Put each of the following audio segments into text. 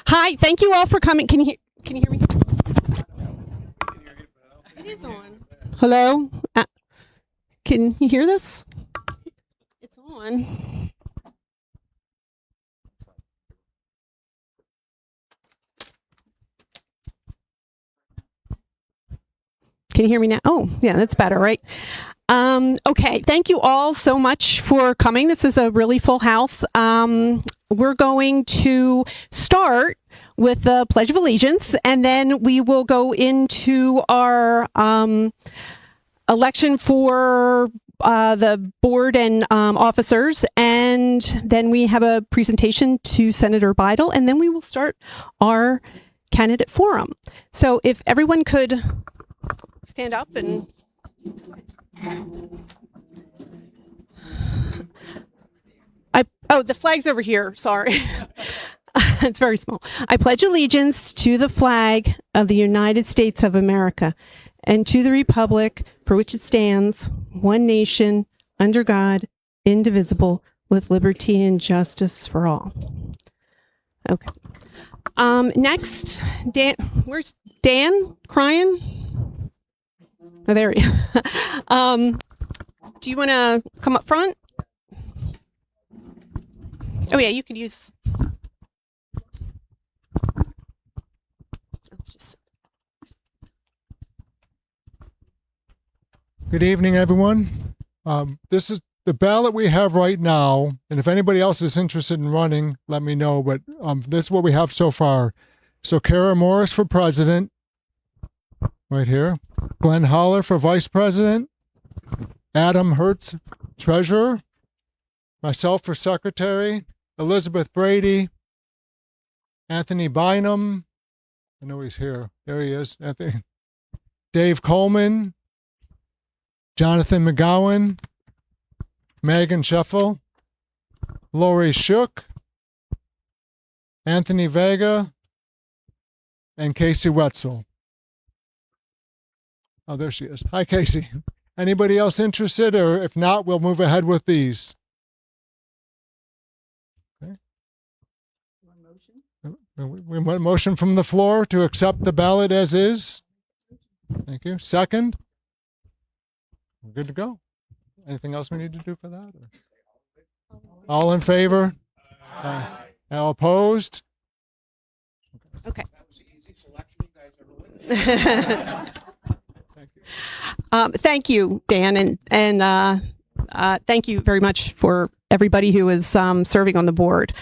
Hi, thank you all for coming. Can you hear me? It is on. Hello? Can you hear this? It's on. Can you hear me now? Oh, yeah, that's better, right? Okay, thank you all so much for coming. This is a really full house. We're going to start with the Pledge of Allegiance, and then we will go into our election for the board and officers, and then we have a presentation to Senator Bidel, and then we will start our candidate forum. So if everyone could stand up and... the flag's over here. Sorry. It's very small. I pledge allegiance to the flag of the United States of America and to the republic for which it stands, one nation, under God, indivisible, with liberty and justice for all. Okay. Next, Dan. Where's Dan? Crying? Oh, there he is. Do you want to come up front? Oh, yeah, you could use... Good evening, everyone. This is the ballot we have right now, and if anybody else is interested in running, let me know, but this is what we have so far. So Kara Morris for president, right here. Glenn Holler for vice president. Adam Hertz, treasurer. Myself for secretary. Elizabeth Brady. Anthony Bynum. I know he's here. There he is. Anthony. Dave Coleman. Jonathan McGowan. Megan Sheffel. Lori Shook. Anthony Vega. And Casey Wetzel. Oh, there she is. Hi, Casey. Anybody else interested? Or if not, we'll move ahead with these. Okay. We want a motion from the floor to accept the ballot as is. Thank you. Second? We're good to go. Anything else we need to do for that? Or? All in favor? All opposed? Okay. That was an easy selection. You guys ever win. Thank you. Thank you, Dan, and thank you very much for everybody who is serving on the board.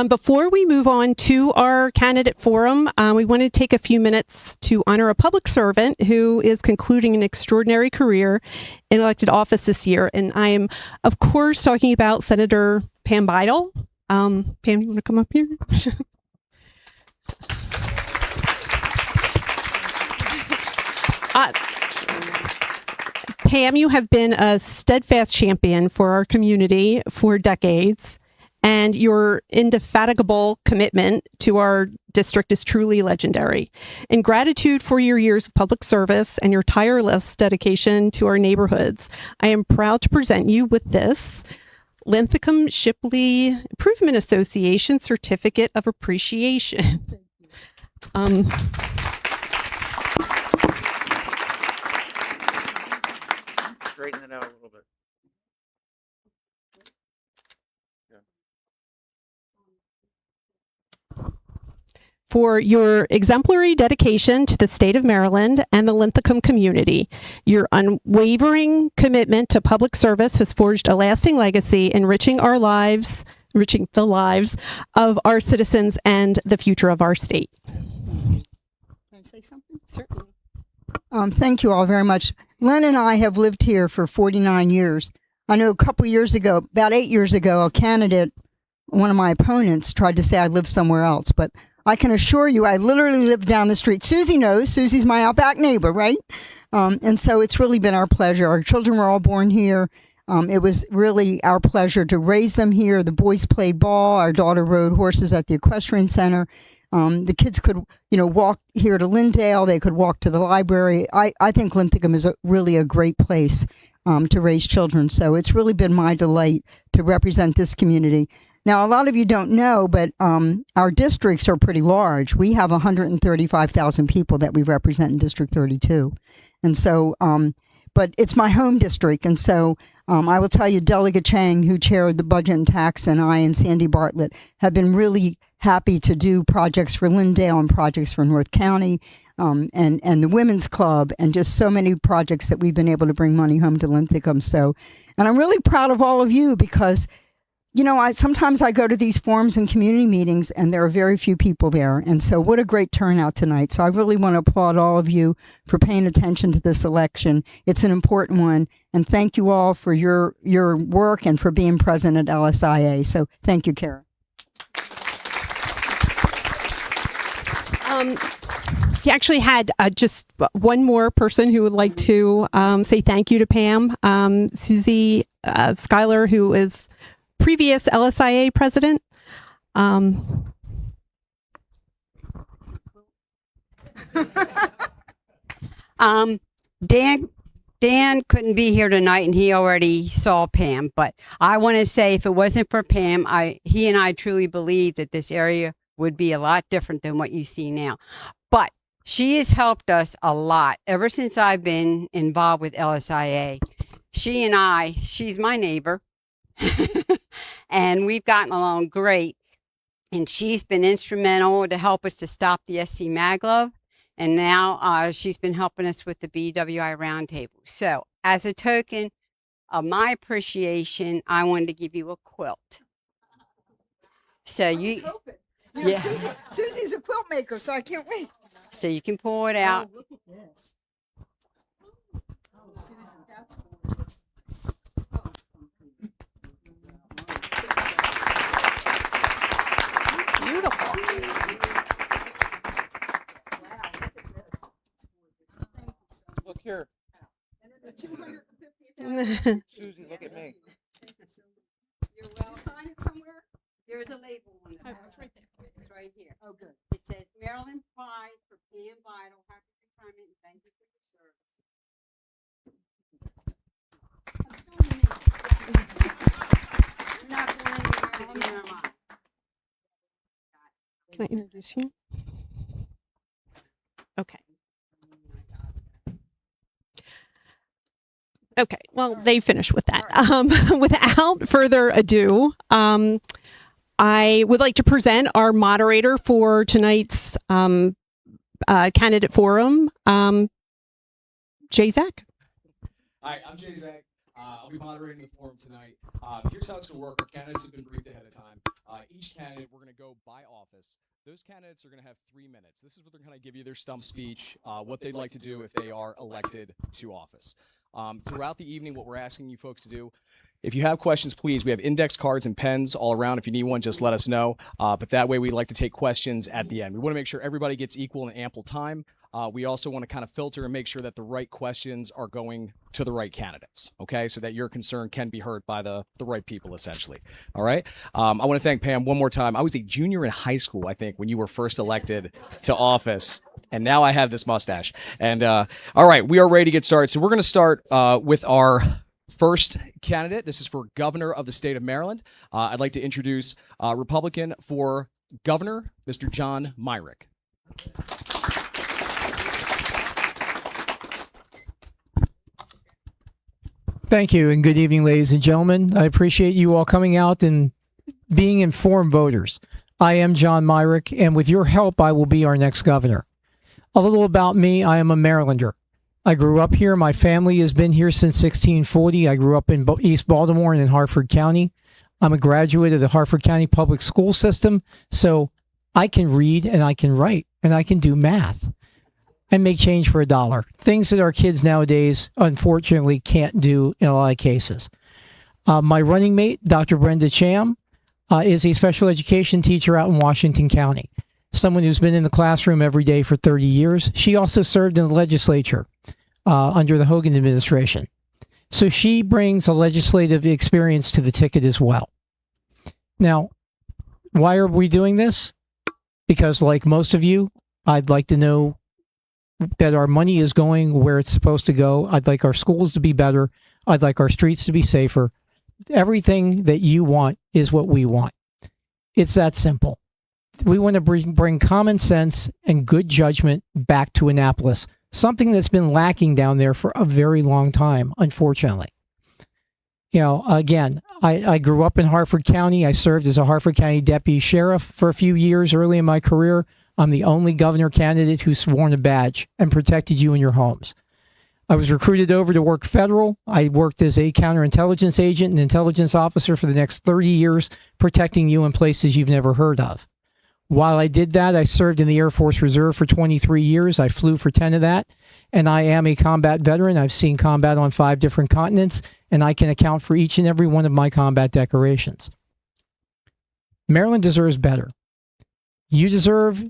Before we move on to our candidate forum, we want to take a few minutes to honor a public servant who is concluding an extraordinary career in elected office this year. And I am, of course, talking about Senator Pam Bidel. Pam, you want to come up here? Pam, you have been a steadfast champion for our community for decades, and your indefatigable commitment to our district is truly legendary. In gratitude for your years of public service and your tireless dedication to our neighborhoods, I am proud to present you with this Linthicum Shipley Improvement Association Certificate of Appreciation. Straighten it out a little bit. For your exemplary dedication to the state of Maryland and the Linthicum community. Your unwavering commitment to public service has forged a lasting legacy, enriching the lives of our citizens and the future of our state. Can I say something? Certainly. Thank you all very much. Len and I have lived here for 49 years. I know a couple years ago, about 8 years ago, a candidate, one of my opponents, tried to say I live somewhere else, but I can assure you I literally live down the street. Susie knows. Susie's my outback neighbor, right? And so it's really been our pleasure. Our children were all born here. It was really our pleasure to raise them here. The boys played ball. Our daughter rode horses at the equestrian center. The kids could, walk here to Lyndale. They could walk to the library. I think Linthicum is really a great place to raise children. So it's really been my delight to represent this community. Now, a lot of you don't know, but our districts are pretty large. We have 135,000 people that we represent in District 32. And so, but it's my home district. And so I will tell you, Delegate Chang, who chaired the Budget and Tax, and I and Sandy Bartlett have been really happy to do projects for Lyndale and projects for North County and the Women's Club and just so many projects that we've been able to bring money home to Linthicum. So, and I'm really proud of all of you because sometimes I go to these forums and community meetings and there are very few people there. And so what a great turnout tonight. So I really want to applaud all of you for paying attention to this election. It's an important one. And thank you all for your work and for being present at LSIA. So thank you, Kara. He actually had just one more person who would like to say thank you to Pam. Susie Schuyler, who is previous LSIA president. Dan couldn't be here tonight, and he already saw Pam. But I want to say, if it wasn't for Pam, he and I truly believe that this area would be a lot different than what you see now. But she has helped us a lot ever since I've been involved with LSIA. She's my neighbor. And we've gotten along great. And she's been instrumental to help us to stop the SC Maglev. And now she's been helping us with the BWI Roundtable. So as a token of my appreciation, I wanted to give you a quilt. So yeah. Susie's a quilt maker, so I can't wait. So you can pull it out. Oh, look at this. Oh, Susie, that's gorgeous. Beautiful. Wow, look at this. Thank you so much. Look here. And the 250th Susie, look at me. You're well. Sign it somewhere? There's a label on the back. It's right there. It's right here. Oh, good. It says Maryland Pride for Pam Vital. Happy retirement and thank you for your service. I'm still in the You're not going anywhere to be in our mind. Can I introduce you? Okay. Okay. Well, they finished with that. Without further ado, I would like to present our moderator for tonight's candidate forum, Jay Zach. Hi, I'm Jay Zach. I'll be moderating the forum tonight. Here's how it's going to work. Our candidates have been briefed ahead of time. Each candidate, we're going to go by office. Those candidates are going to have 3 minutes. This is what they're going to give you their stump speech, what they'd like to do if they are elected to office. Throughout the evening, what we're asking you folks to do, if you have questions, please, we have index cards and pens all around. If you need one, just let us know. But that way, we'd like to take questions at the end. We want to make sure everybody gets equal and ample time. We also want to kind of filter and make sure that the right questions are going to the right candidates, okay? So that your concern can be heard by the right people, essentially, all right? I want to thank Pam one more time. I was a junior in high school, I think, when you were first elected to office, and now I have this mustache. And all right, we are ready to get started. So we're going to start with our first candidate. This is for governor of the state of Maryland. I'd like to introduce Republican for governor, Mr. John Myrick. Thank you, and good evening, ladies and gentlemen. I appreciate you all coming out and being informed voters. I am John Myrick, and with your help, I will be our next governor. A little about me: I am a Marylander. I grew up here. My family has been here since 1640. I grew up in East Baltimore and in Harford County. I'm a graduate of the Harford County Public School System, so I can read and I can write and I can do math. and make change for a dollar. Things that our kids nowadays, unfortunately, can't do in a lot of cases. My running mate, Dr. Brenda Cham, is a special education teacher out in Washington County, someone who's been in the classroom every day for 30 years. She also served in the legislature under the Hogan administration. So she brings a legislative experience to the ticket as well. Now, why are we doing this? Because like most of you, I'd like to know that our money is going where it's supposed to go. I'd like our schools to be better. I'd like our streets to be safer. Everything that you want is what we want. It's that simple. We want to bring common sense and good judgment back to Annapolis, something that's been lacking down there for a very long time, unfortunately. You know, again, I grew up in Harford County. I served as a Harford County deputy sheriff for a few years early in my career. I'm the only governor candidate who's worn a badge and protected you in your homes. I was recruited over to work federal. I worked as a counterintelligence agent and intelligence officer for the next 30 years, protecting you in places you've never heard of. While I did that, I served in the Air Force Reserve for 23 years. I flew for 10 of that, and I am a combat veteran. I've seen combat on 5 different continents, and I can account for each and every one of my combat decorations. Maryland deserves better. You deserve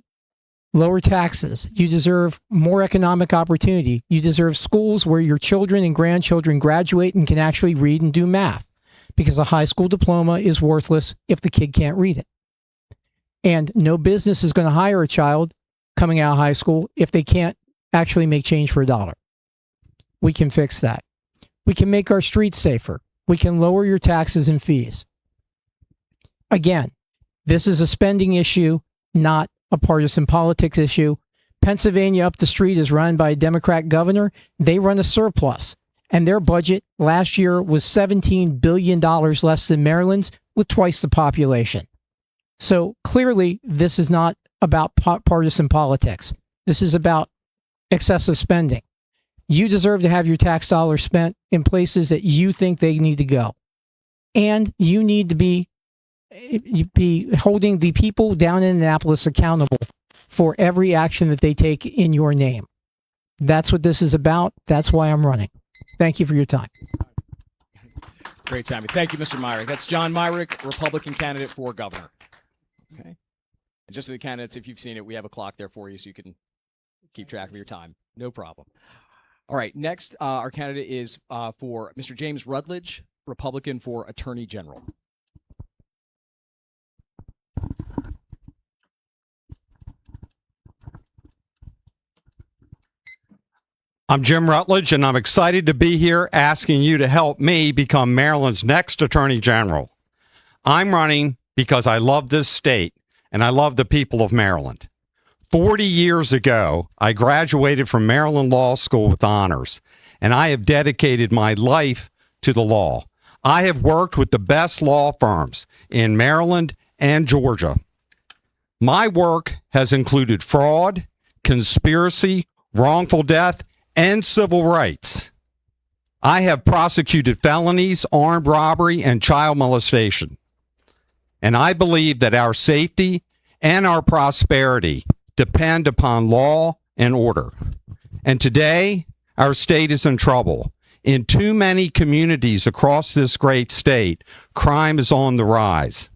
lower taxes. You deserve more economic opportunity. You deserve schools where your children and grandchildren graduate and can actually read and do math, because a high school diploma is worthless if the kid can't read it. And no business is going to hire a child coming out of high school if they can't actually make change for a dollar. We can fix that. We can make our streets safer. We can lower your taxes and fees. Again, this is a spending issue, not a partisan politics issue. Pennsylvania up the street is run by a Democrat governor. They run a surplus, and their budget last year was $17 billion less than Maryland's, with twice the population. So clearly, this is not about partisan politics. This is about excessive spending. You deserve to have your tax dollars spent in places that you think they need to go. And you need to be holding the people down in Annapolis accountable for every action that they take in your name. That's what this is about. That's why I'm running. Thank you for your time. Great time. Thank you, Mr. Myrick. That's John Myrick, Republican candidate for governor. Okay. And just to the candidates, if you've seen it, we have a clock there for you so you can keep track of your time. No problem. All right. Next, our candidate is for Mr. James Rutledge, Republican for Attorney General. I'm Jim Rutledge, and I'm excited to be here asking you to help me become Maryland's next Attorney General. I'm running because I love this state and I love the people of Maryland. 40 years ago, I graduated from Maryland Law School with honors, and I have dedicated my life to the law. I have worked with the best law firms in Maryland and Georgia. My work has included fraud, conspiracy, wrongful death, and civil rights. I have prosecuted felonies, armed robbery, and child molestation. And I believe that our safety and our prosperity depend upon law and order. And today, our state is in trouble. In too many communities across this great state, crime is on the rise.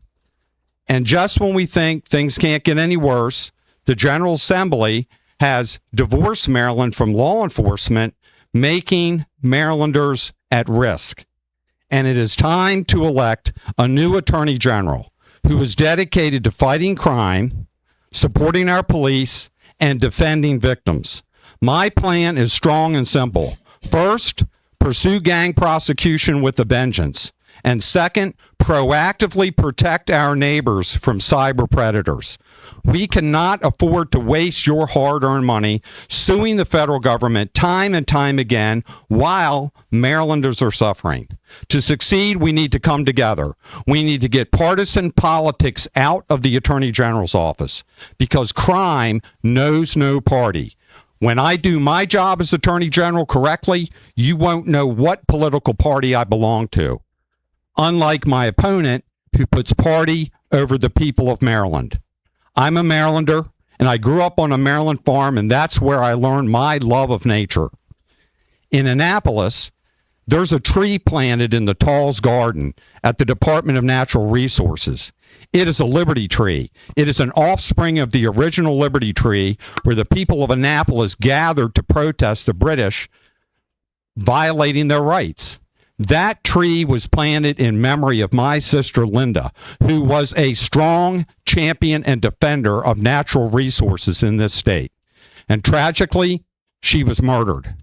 And just when we think things can't get any worse, the General Assembly has divorced Maryland from law enforcement, making Marylanders at risk. And it is time to elect a new Attorney General who is dedicated to fighting crime, supporting our police, and defending victims. My plan is strong and simple. First, pursue gang prosecution with a vengeance. And second, proactively protect our neighbors from cyber predators. We cannot afford to waste your hard-earned money suing the federal government time and time again while Marylanders are suffering. To succeed, we need to come together. We need to get partisan politics out of the Attorney General's office, because crime knows no party. When I do my job as Attorney General correctly, you won't know what political party I belong to. Unlike my opponent, who puts party over the people of Maryland. I'm a Marylander, and I grew up on a Maryland farm, and that's where I learned my love of nature. In Annapolis, there's a tree planted in the Talls Garden at the Department of Natural Resources. It is a liberty tree. It is an offspring of the original liberty tree where the people of Annapolis gathered to protest the British violating their rights. That tree was planted in memory of my sister Linda, who was a strong champion and defender of natural resources in this state. And tragically, she was murdered.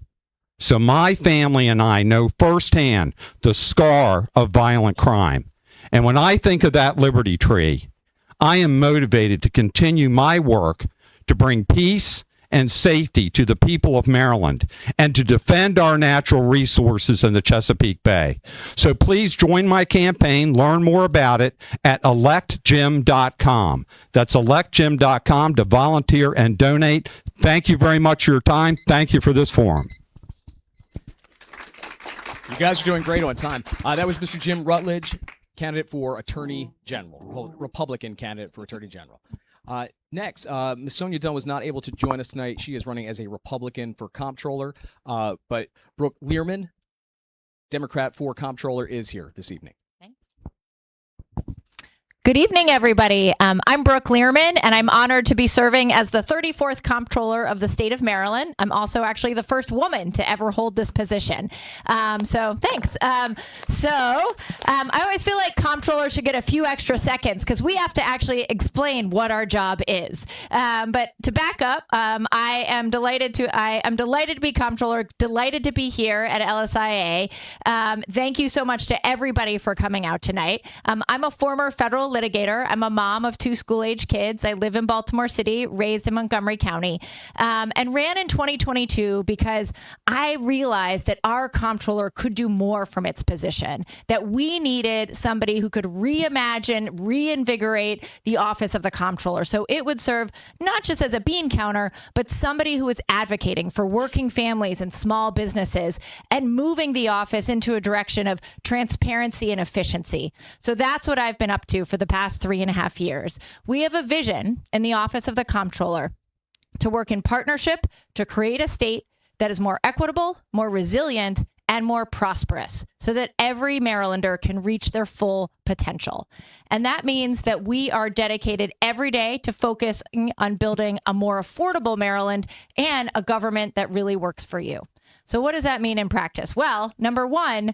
So my family and I know firsthand the scar of violent crime. And when I think of that liberty tree, I am motivated to continue my work to bring peace and safety to the people of Maryland and to defend our natural resources in the Chesapeake Bay. So please join my campaign, learn more about it at electjim.com. That's electjim.com to volunteer and donate. Thank you very much for your time. Thank you for this forum. You guys are doing great on time. That was Mr. Jim Rutledge, candidate for Attorney General, Republican candidate for Attorney General. Next, Ms. Sonia Dunn was not able to join us tonight. She is running as a Republican for Comptroller, but Brooke Learman, Democrat for Comptroller, is here this evening. Good evening, everybody. I'm Brooke Learman, and I'm honored to be serving as the 34th Comptroller of the state of Maryland. I'm also actually the first woman to ever hold this position. So thanks. I always feel like Comptroller should get a few extra seconds because we have to actually explain what our job is. But to back up, I am delighted to be Comptroller, delighted to be here at LSIA. Thank you so much to everybody for coming out tonight. I'm a former federal litigator. I'm a mom of 2 school-age kids. I live in Baltimore City, raised in Montgomery County, and ran in 2022 because I realized that our comptroller could do more from its position, that we needed somebody who could reimagine, reinvigorate the office of the comptroller. So it would serve not just as a bean counter, but somebody who is advocating for working families and small businesses and moving the office into a direction of transparency and efficiency. So that's what I've been up to for the past 3.5 years. We have a vision in the office of the comptroller to work in partnership to create a state that is more equitable, more resilient, and more prosperous so that every Marylander can reach their full potential. And that means that we are dedicated every day to focusing on building a more affordable Maryland and a government that really works for you. So what does that mean in practice? Well, number one,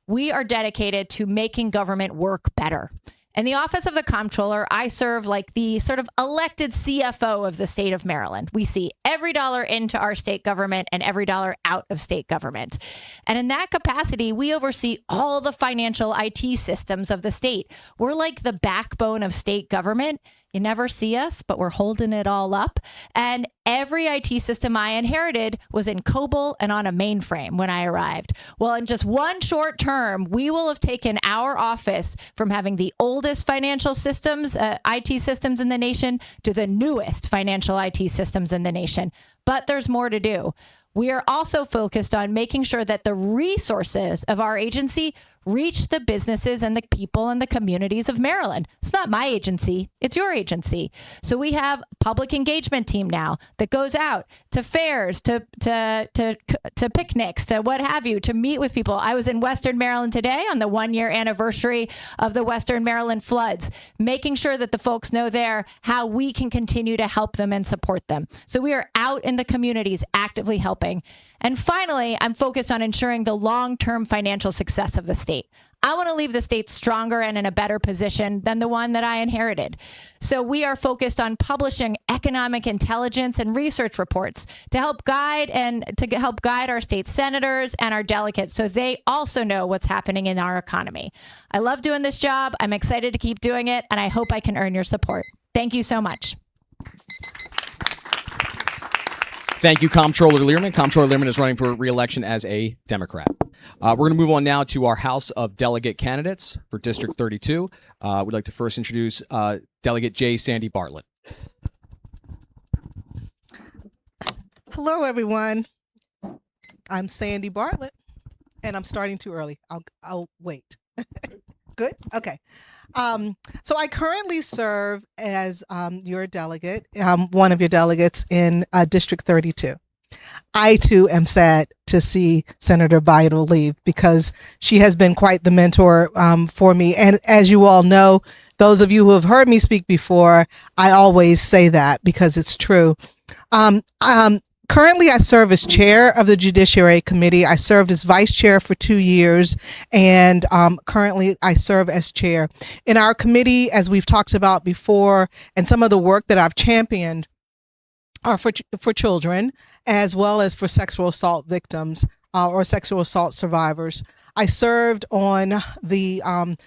we are dedicated to making government work better. In the office of the comptroller, I serve like the sort of elected CFO of the state of Maryland. We see every dollar into our state government and every dollar out of state government. And in that capacity, we oversee all the financial IT systems of the state. We're like the backbone of state government. You never see us, but we're holding it all up. And every IT system I inherited was in COBOL and on a mainframe when I arrived. Well, in just one short term, we will have taken our office from having the oldest financial systems, IT systems in the nation, to the newest financial IT systems in the nation. But there's more to do. We are also focused on making sure that the resources of our agency reach the businesses and the people and the communities of Maryland. It's not my agency, it's your agency. So we have a public engagement team now that goes out to fairs, to picnics, to what have you, to meet with people. I was in Western Maryland today on the 1-year anniversary of the Western Maryland floods, making sure that the folks know there how we can continue to help them and support them. So we are out in the communities actively helping. And finally, I'm focused on ensuring the long-term financial success of the state. I want to leave the state stronger and in a better position than the one that I inherited. So we are focused on publishing economic intelligence and research reports to help guide our state senators and our delegates so they also know what's happening in our economy. I love doing this job. I'm excited to keep doing it, and I hope I can earn your support. Thank you so much. Thank you, Comptroller Learman. Comptroller Learman is running for re-election as a Democrat. We're going to move on now to our House of Delegate candidates for District 32. We'd like to first introduce Delegate J. Sandy Bartlett. Hello, everyone. I'm Sandy Bartlett, and I'm starting too early. I'll wait. Good? Okay. So I currently serve as your delegate, one of your delegates in District 32. I too am sad to see Senator Bidel leave because she has been quite the mentor for me. And as you all know, those of you who have heard me speak before, I always say that because it's true. Currently, I serve as chair of the Judiciary Committee. I served as vice chair for 2 years, and currently I serve as chair. In our committee, as we've talked about before, and some of the work that I've championed are for children, as well as for sexual assault victims or sexual assault survivors. I served on the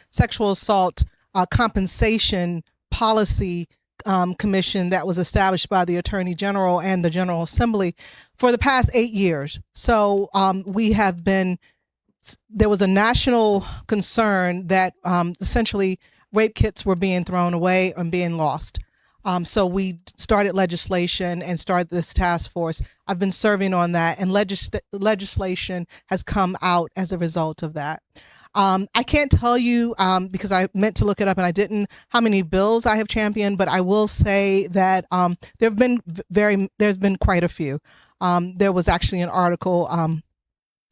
sexual assault compensation policy commission that was established by the Attorney General and the General Assembly for the past 8 years. So there was a national concern that essentially rape kits were being thrown away and being lost. So we started legislation and started this task force. I've been serving on that, and legislation has come out as a result of that. I can't tell you because I meant to look it up and I didn't, how many bills I have championed, but I will say that there've been quite a few. There was actually an article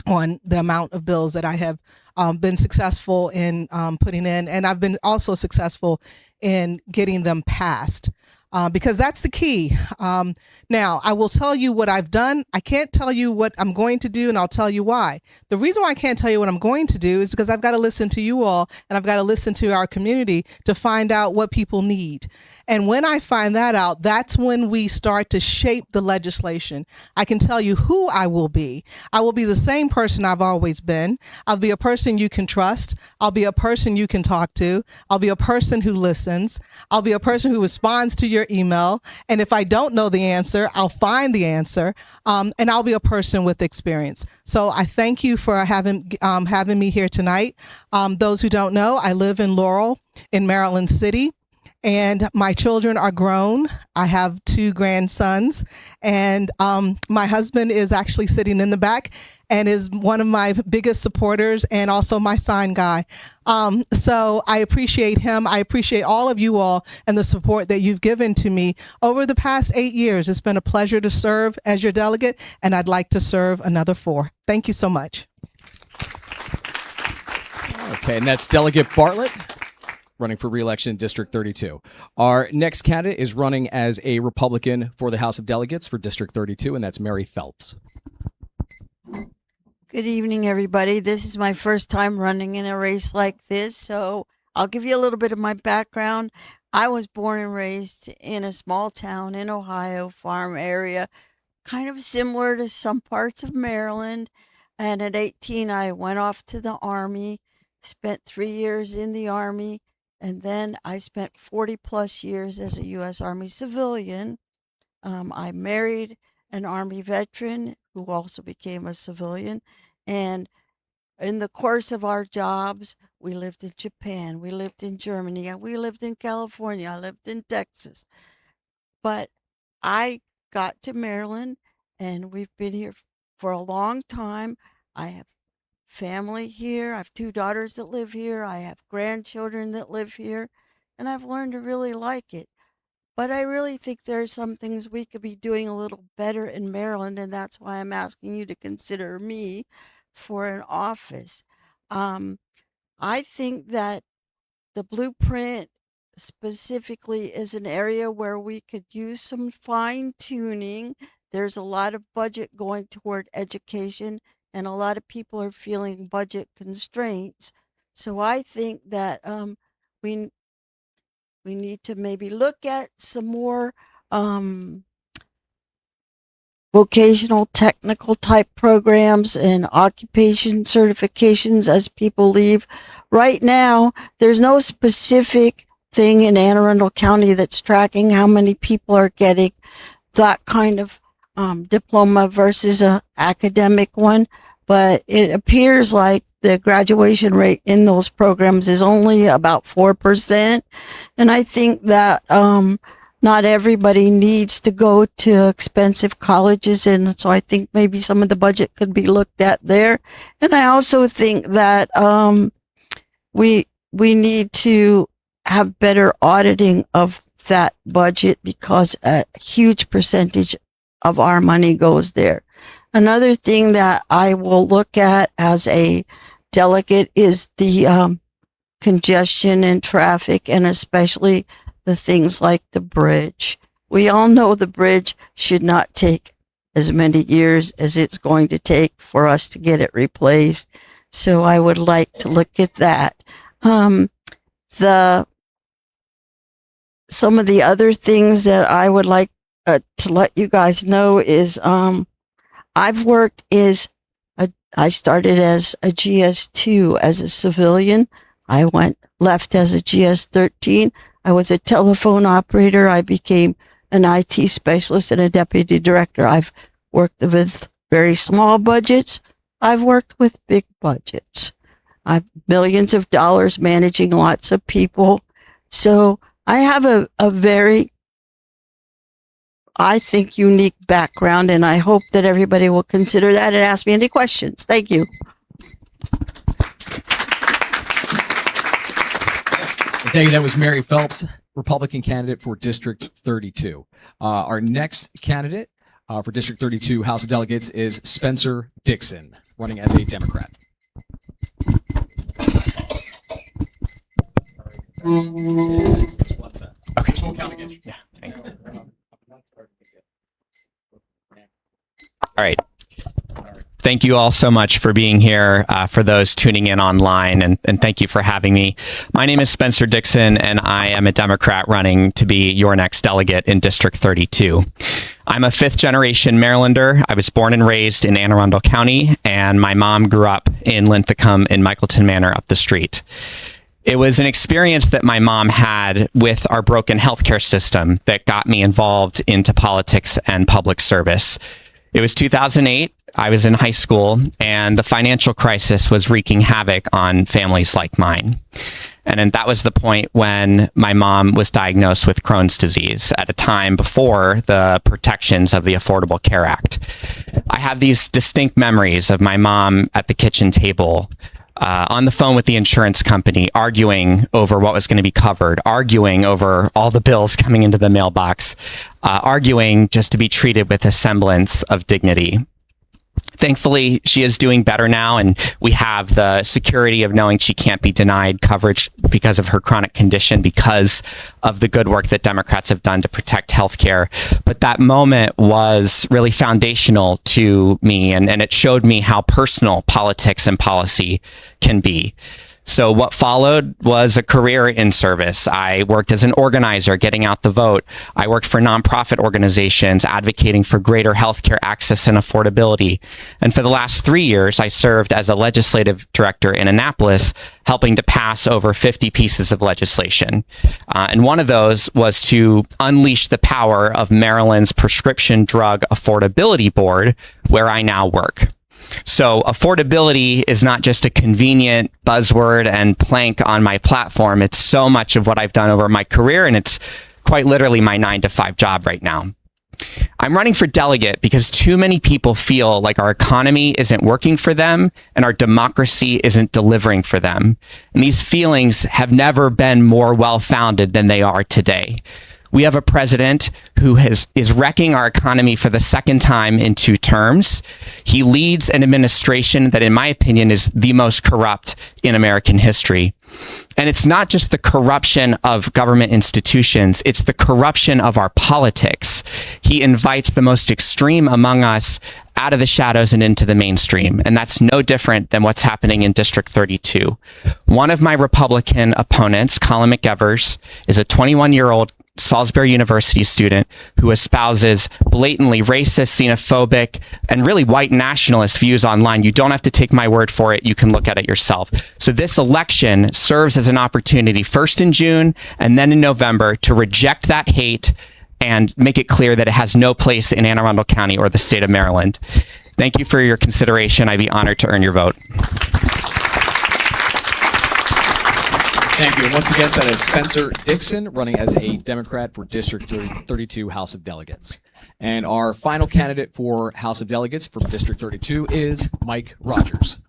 on the amount of bills that I have been successful in putting in, and I've been also successful in getting them passed. Because that's the key. Now, I will tell you what I've done. I can't tell you what I'm going to do, and I'll tell you why. The reason why I can't tell you what I'm going to do is because I've got to listen to you all, and I've got to listen to our community to find out what people need. And when I find that out, that's when we start to shape the legislation. I can tell you who I will be. I will be the same person I've always been. I'll be a person you can trust. I'll be a person you can talk to. I'll be a person who listens. I'll be a person who responds to your email. And if I don't know the answer, I'll find the answer. And I'll be a person with experience. So I thank you for having me here tonight. Those who don't know, I live in Laurel in Maryland City. And my children are grown. I have 2 grandsons, and my husband is actually sitting in the back and is one of my biggest supporters and also my sign guy. So I appreciate him. I appreciate all of you all and the support that you've given to me over the past 8 years. It's been a pleasure to serve as your delegate, and I'd like to serve another 4. Thank you so much. Okay, and that's Delegate Bartlett, running for re-election in District 32. Our next candidate is running as a Republican for the House of Delegates for District 32, and that's Mary Phelps. Good evening, everybody. This is my first time running in a race like this, so I'll give you a little bit of my background. I was born and raised in a small town in Ohio, farm area, kind of similar to some parts of Maryland. And at 18, I went off to the Army, spent 3 years in the Army, and then I spent 40 plus years as a U.S. Army civilian. I married an Army veteran who also became a civilian. And in the course of our jobs, we lived in Japan, we lived in Germany, and we lived in California, I lived in Texas. But I got to Maryland, and we've been here for a long time. I have family here. I have 2 daughters that live here. I have grandchildren that live here, and I've learned to really like it. But I really think there are some things we could be doing a little better in Maryland, and that's why I'm asking you to consider me for an office. I think that the blueprint specifically is an area where we could use some fine tuning. There's a lot of budget going toward education, and a lot of people are feeling budget constraints. So I think that we need to maybe look at some more vocational technical type programs and occupation certifications as people leave. Right now, there's no specific thing in Anne Arundel County that's tracking how many people are getting that kind of diploma versus a academic one, but it appears like the graduation rate in those programs is only about 4%. And I think that not everybody needs to go to expensive colleges, and so I think maybe some of the budget could be looked at there. And I also think that we need to have better auditing of that budget because a huge percentage of our money goes there. Another thing that I will look at as a delegate is the congestion and traffic, and especially the things like the bridge. We all know the bridge should not take as many years as it's going to take for us to get it replaced. So I would like to look at that. Some of the other things that I would like to let you guys know is I started as a GS2 as a civilian. I left as a GS13. I was a telephone operator. I became an IT specialist and a deputy director. I've worked with very small budgets. I've worked with big budgets. I've millions of dollars managing lots of people. So I have a very, I think, unique background, and I hope that everybody will consider that and ask me any questions. Thank you. Thank you. That was Mary Phelps, Republican candidate for District 32. Our next candidate for District 32 House of Delegates is Spencer Dixon, running as a Democrat. Okay. We'll count again. Yeah. Thanks. All right. Thank you all so much for being here, for those tuning in online, and thank you for having me. My name is Spencer Dixon, and I am a Democrat running to be your next delegate in District 32. I'm a fifth-generation Marylander. I was born and raised in Anne Arundel County, and my mom grew up in Linthicum in Michaelton Manor up the street. It was an experience that my mom had with our broken healthcare system that got me involved into politics and public service. It was 2008. I was in high school, and the financial crisis was wreaking havoc on families like mine. And then that was the point when my mom was diagnosed with Crohn's disease at a time before the protections of the Affordable Care Act. I have these distinct memories of my mom at the kitchen table, on the phone with the insurance company, arguing over what was going to be covered, arguing over all the bills coming into the mailbox, arguing just to be treated with a semblance of dignity. Thankfully, she is doing better now, and we have the security of knowing she can't be denied coverage because of her chronic condition, because of the good work that Democrats have done to protect healthcare. But that moment was really foundational to me, and it showed me how personal politics and policy can be. So what followed was a career in service. I worked as an organizer, getting out the vote. I worked for nonprofit organizations, advocating for greater healthcare access and affordability. And for the last 3 years, I served as a legislative director in Annapolis, helping to pass over 50 pieces of legislation. And one of those was to unleash the power of Maryland's Prescription Drug Affordability Board, where I now work. So affordability is not just a convenient buzzword and plank on my platform. It's so much of what I've done over my career, and it's quite literally my 9-to-5 job right now. I'm running for delegate because too many people feel like our economy isn't working for them and our democracy isn't delivering for them. And these feelings have never been more well-founded than they are today. We have a president who is wrecking our economy for the second time in 2 terms. He leads an administration that, in my opinion, is the most corrupt in American history. And it's not just the corruption of government institutions, it's the corruption of our politics. He invites the most extreme among us out of the shadows and into the mainstream. And that's no different than what's happening in District 32. One of my Republican opponents, Colin McEvers, is a 21-year-old Salisbury University student who espouses blatantly racist, xenophobic, and really white nationalist views online. You don't have to take my word for it. You can look at it yourself. So this election serves as an opportunity, first in June and then in November, to reject that hate and make it clear that it has no place in Anne Arundel County or the state of Maryland. Thank you for your consideration. I'd be honored to earn your vote. Thank you. And once again, that is Spencer Dixon, running as a Democrat for District 32 House of Delegates. And our final candidate for House of Delegates from District 32 is Mike Rogers.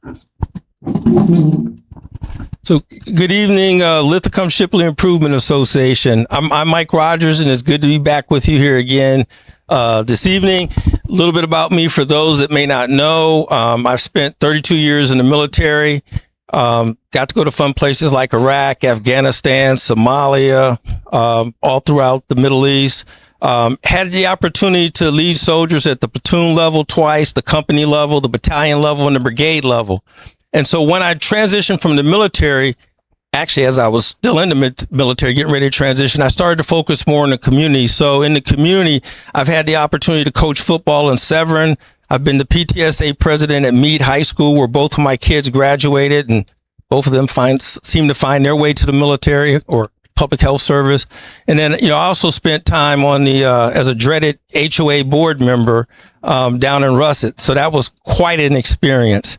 So, good evening, Lithicum Shipley Improvement Association. I'm Mike Rogers, and it's good to be back with you here again this evening. A little bit about me for those that may not know. I've spent 32 years in the military. Got to go to fun places like Iraq, Afghanistan, Somalia, all throughout the Middle East. Had the opportunity to lead soldiers at the platoon level twice, the company level, the battalion level, and the brigade level. And so when I transitioned from the military, actually, as I was still in the military, getting ready to transition, I started to focus more on the community. So in the community, I've had the opportunity to coach football in Severn. I've been the PTSA president at Meade High School, where both of my kids graduated, and both of them seem to find their way to the military or public health service. And then, I also spent time on the as a dreaded HOA board member down in Russet. So that was quite an experience.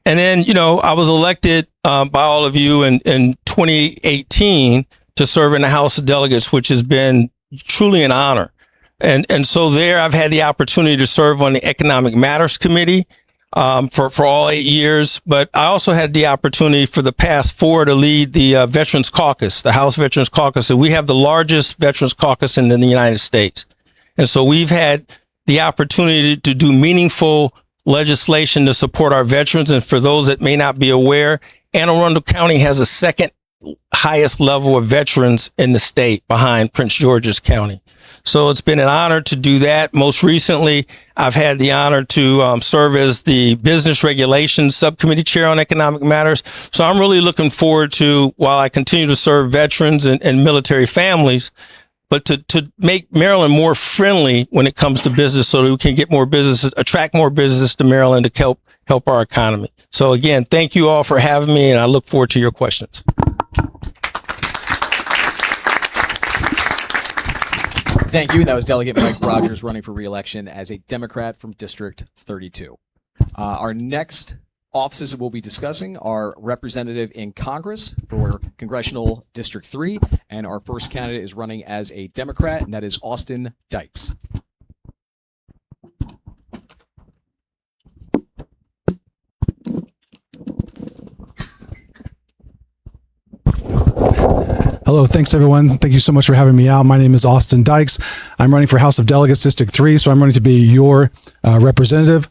And then, I was elected by all of you in 2018 to serve in the House of Delegates, which has been truly an honor. And so there I've had the opportunity to serve on the Economic Matters Committee for all 8 years. But I also had the opportunity for the past 4 to lead the Veterans Caucus, the House Veterans Caucus. And we have the largest Veterans Caucus in the United States. And so we've had the opportunity to do meaningful legislation to support our veterans. And for those that may not be aware, Anne Arundel County has a second highest level of veterans in the state behind Prince George's County. So it's been an honor to do that. Most recently, I've had the honor to serve as the Business Regulations Subcommittee Chair on Economic Matters. So I'm really looking forward to, while I continue to serve veterans and military families, but to make Maryland more friendly when it comes to business, so that we can get more business, attract more business to Maryland to help our economy. So again, thank you all for having me, and I look forward to your questions. Thank you. That was Delegate Mike Rogers running for re-election as a Democrat from District 32. Our next offices that we'll be discussing are representative in Congress for Congressional District 3, and our first candidate is running as a Democrat, and that is Austin Dykes. Hello, thanks everyone. Thank you so much for having me out. My name is Austin Dykes. I'm running for House of Delegates District 3, so I'm running to be your representative.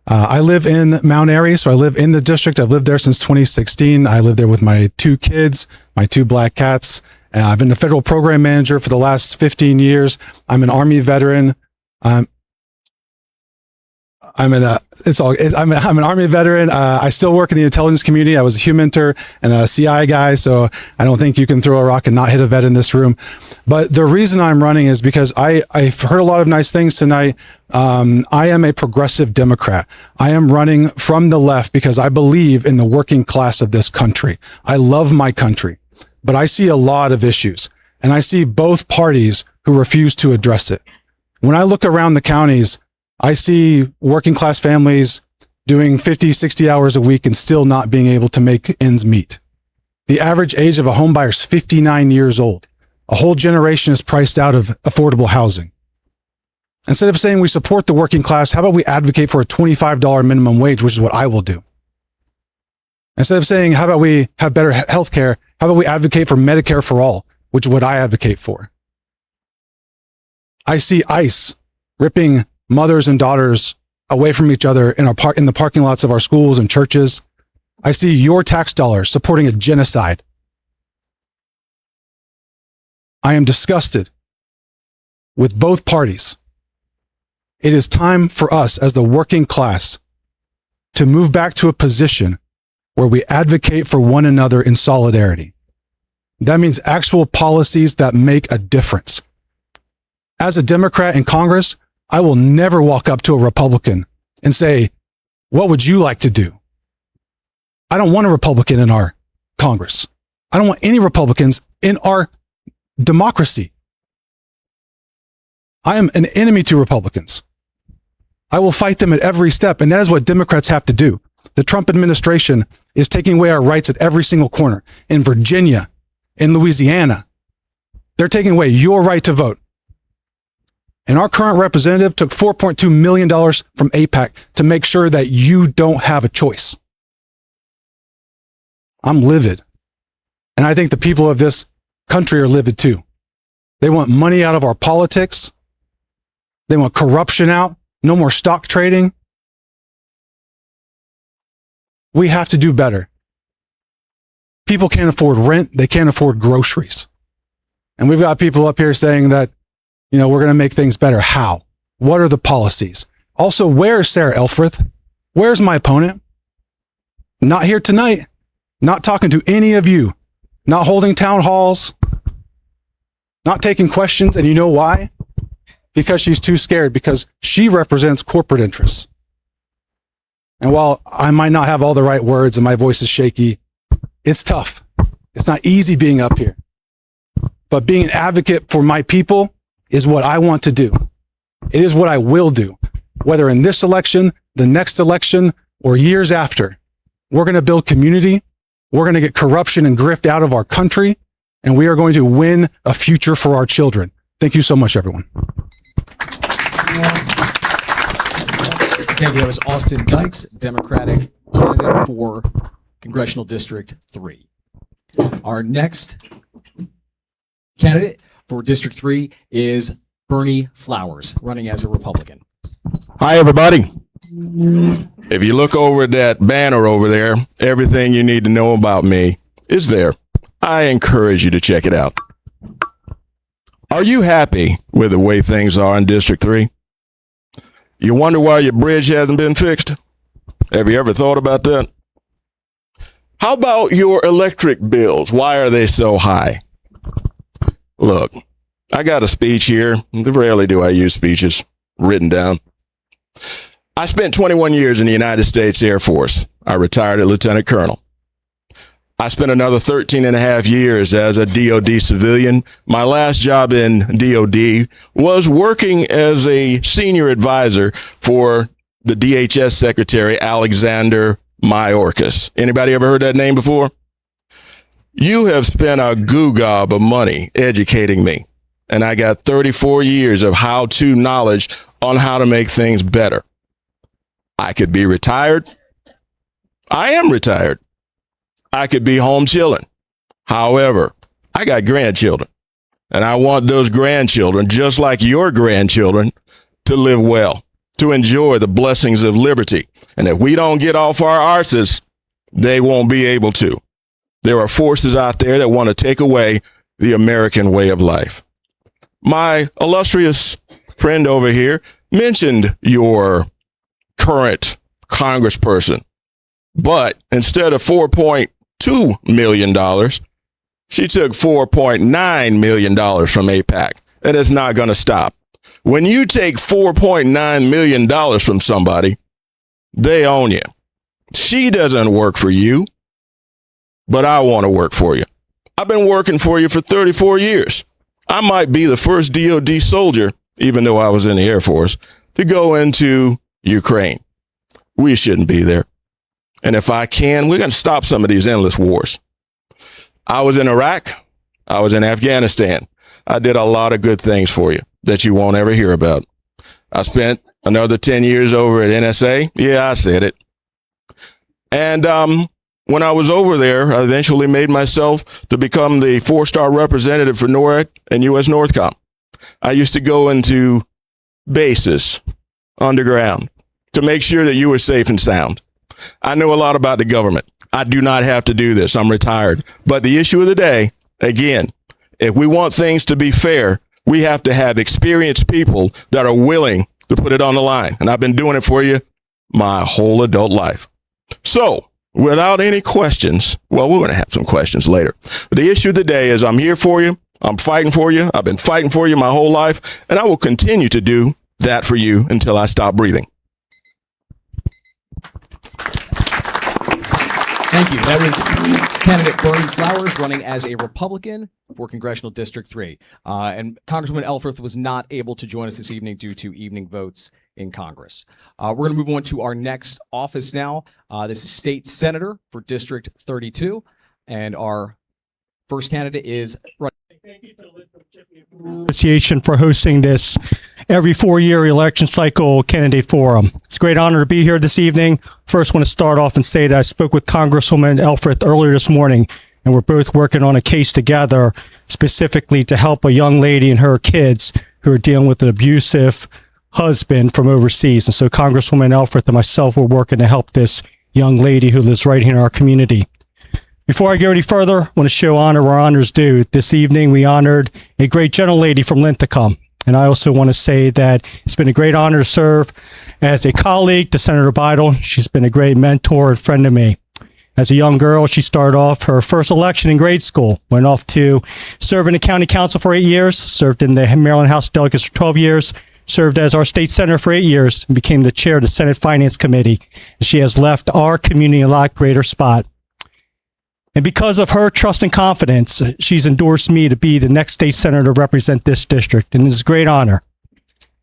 I live in Mount Airy, so I live in the district. I've lived there since 2016. I live there with my 2 kids, my 2 black cats. I've been a federal program manager for the last 15 years. I'm an Army veteran. I'm an Army veteran. I still work in the intelligence community. I was a HUMINTER and a CI guy, so I don't think you can throw a rock and not hit a vet in this room. But the reason I'm running is because I've heard a lot of nice things tonight. I am a progressive Democrat. I am running from the left because I believe in the working class of this country. I love my country, but I see a lot of issues, and I see both parties who refuse to address it. When I look around the counties, I see working class families doing 50, 60 hours a week and still not being able to make ends meet. The average age of a home buyer is 59 years old. A whole generation is priced out of affordable housing. Instead of saying we support the working class, how about we advocate for a $25 minimum wage, which is what I will do? Instead of saying, how about we have better health care, how about we advocate for Medicare for all, which is what I advocate for? I see ICE ripping mothers and daughters away from each other in the parking lots of our schools and churches. I see your tax dollars supporting a genocide. I am disgusted with both parties. It is time for us as the working class to move back to a position where we advocate for one another in solidarity. That means actual policies that make a difference. As a Democrat in Congress, I will never walk up to a Republican and say, what would you like to do? I don't want a Republican in our Congress. I don't want any Republicans in our democracy. I am an enemy to Republicans. I will fight them at every step, and that is what Democrats have to do. The Trump administration is taking away our rights at every single corner. In Virginia, in Louisiana, they're taking away your right to vote. And our current representative took $4.2 million from AIPAC to make sure that you don't have a choice. I'm livid. And I think the people of this country are livid too. They want money out of our politics. They want corruption out. No more stock trading. We have to do better. People can't afford rent. They can't afford groceries. And we've got people up here saying that, we're going to make things better. How? What are the policies? Also, where's Sarah Elfreth? Where's my opponent? Not here tonight. Not talking to any of you. Not holding town halls. Not taking questions. And you know why? Because she's too scared, because she represents corporate interests. And while I might not have all the right words and my voice is shaky, it's tough. It's not easy being up here. But being an advocate for my people is what I want to do. It is what I will do. Whether in this election, the next election, or years after, we're going to build community. We're going to get corruption and grift out of our country, and we are going to win a future for our children. Thank you so much, everyone. Thank you. That was Austin Dykes, Democratic candidate for Congressional District 3. Our next candidate for District 3 is Bernie Flowers, running as a Republican. Hi, everybody. If you look over at that banner over there, everything you need to know about me is there. I encourage you to check it out. Are you happy with the way things are in District 3? You wonder why your bridge hasn't been fixed? Have you ever thought about that? How about your electric bills? Why are they so high? Look, I got a speech here. Rarely do I use speeches written down. I spent 21 years in the United States Air Force. I retired as Lieutenant Colonel. I spent another 13 and a half years as a DOD civilian. My last job in DOD was working as a senior advisor for the DHS Secretary, Alexander Mayorkas. Anybody ever heard that name before? You have spent a goo gob of money educating me, and I got 34 years of how-to knowledge on how to make things better. I could be retired. I am retired. I could be home chilling. However, I got grandchildren, and I want those grandchildren, just like your grandchildren, to live well, to enjoy the blessings of liberty. And if we don't get off our arses, they won't be able to. There are forces out there that want to take away the American way of life. My illustrious friend over here mentioned your current congressperson, but instead of $4.2 million, she took $4.9 million from AIPAC, and it's not going to stop. When you take $4.9 million from somebody, they own you. She doesn't work for you, but I want to work for you. I've been working for you for 34 years. I might be the first DOD soldier, even though I was in the Air Force, to go into Ukraine. We shouldn't be there. And if I can, we're going to stop some of these endless wars. I was in Iraq. I was in Afghanistan. I did a lot of good things for you that you won't ever hear about. I spent another 10 years over at NSA. Yeah, I said it. And when I was over there, I eventually made myself to become the 4-star representative for NORAD and U.S. Northcom. I used to go into bases underground to make sure that you were safe and sound. I know a lot about the government. I do not have to do this. I'm retired. But the issue of the day, again, if we want things to be fair, we have to have experienced people that are willing to put it on the line. And I've been doing it for you my whole adult life. So, without any questions, well, we're going to have some questions later. But the issue of the day is I'm here for you. I'm fighting for you. I've been fighting for you my whole life. And I will continue to do that for you until I stop breathing. Thank you. That was candidate Bernie Flowers running as a Republican for Congressional District 3. And Congresswoman Elfreth was not able to join us this evening due to evening votes in Congress. We're going to move on to our next office now. This is State Senator for District 32. And our first candidate is... Association for hosting this. every 4-year election cycle candidate forum. It's a great honor to be here this evening. First, want to start off and say that I spoke with Congresswoman Elfreth earlier this morning, and we're both working on a case together specifically to help a young lady and her kids who are dealing with an abusive husband from overseas. And so Congresswoman Elfreth and myself were working to help this young lady who lives right here in our community. Before I go any further, I want to show honor where honor's due. This evening, we honored a great gentle lady from Linthicum. And I also want to say that it's been a great honor to serve as a colleague to Senator Bidle. She's been a great mentor and friend to me. As a young girl, she started off her first election in grade school, went off to serve in the county council for 8 years, served in the Maryland House of Delegates for 12 years, served as our state senator for 8 years, and became the chair of the Senate Finance Committee. She has left our community in a lot greater spot. And because of her trust and confidence, she's endorsed me to be the next state senator to represent this district. And it's a great honor.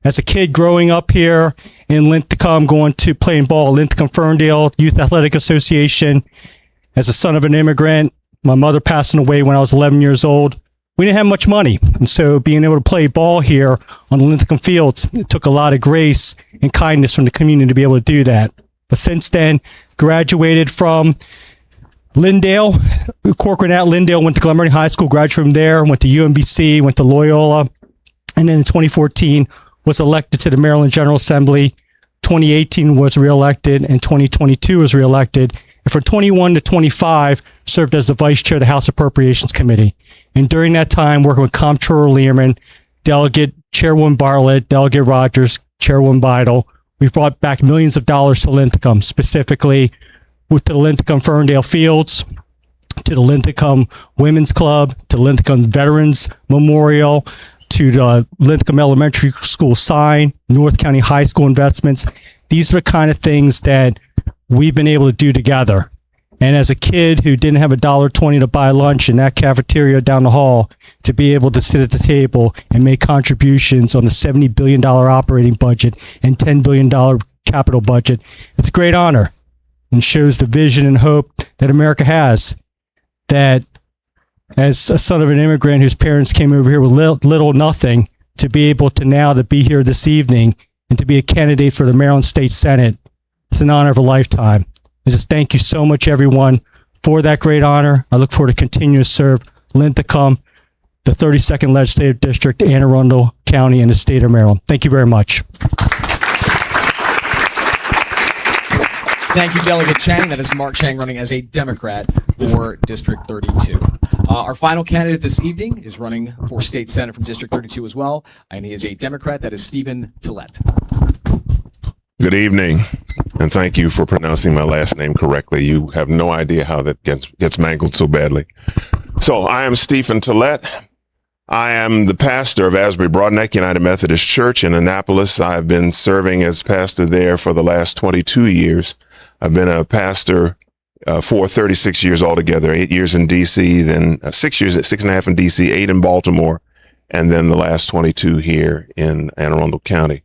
As a kid growing up here in Linthicum, going to playing ball at Linthicum Ferndale Youth Athletic Association, as a son of an immigrant, my mother passing away when I was 11 years old, we didn't have much money. And so being able to play ball here on the Linthicum fields, it took a lot of grace and kindness from the community to be able to do that. But since then, graduated from Lindale, Corcoran at Lindale, went to Glen High School, graduated from there, went to UMBC, went to Loyola, and then in 2014 was elected to the Maryland General Assembly. 2018 was reelected, and 2022 was reelected. And from 21 to 25, served as the vice chair of the House Appropriations Committee. And during that time, working with Comptroller Learman, Delegate Chairwoman Bartlett, Delegate Rogers, Chairwoman Bidle, we've brought back millions of dollars to Linthicum, specifically to the Linthicum Ferndale Fields, to the Linthicum Women's Club, to Linthicum Veterans Memorial, to the Linthicum Elementary School sign, North County High School investments. These are the kind of things that we've been able to do together. And as a kid who didn't have $1.20 to buy lunch in that cafeteria down the hall, to be able to sit at the table and make contributions on the $70 billion operating budget and $10 billion capital budget, it's a great honor and shows the vision and hope that America has. That as a son of an immigrant whose parents came over here with little nothing, to be able to now to be here this evening and to be a candidate for the Maryland State Senate, it's an honor of a lifetime. I just thank you so much, everyone, for that great honor. I look forward to continue to serve Linthicum, the 32nd Legislative District, Anne Arundel County, and the state of Maryland. Thank you very much. Thank you, Delegate Chang. That is Mark Chang running as a Democrat for District 32. Our final candidate this evening is running for State Senate from District 32 as well, and he is a Democrat. That is Stephen Tillett. Good evening, and thank you for pronouncing my last name correctly. You have no idea how that gets mangled so badly. So I am Stephen Tillett. I am the pastor of Asbury Broadneck United Methodist Church in Annapolis. I've been serving as pastor there for the last 22 years. I've been a pastor for 36 years altogether, 8 years in D.C., then 6 years, 6.5 in D.C., 8 in Baltimore, and then the last 22 here in Anne Arundel County.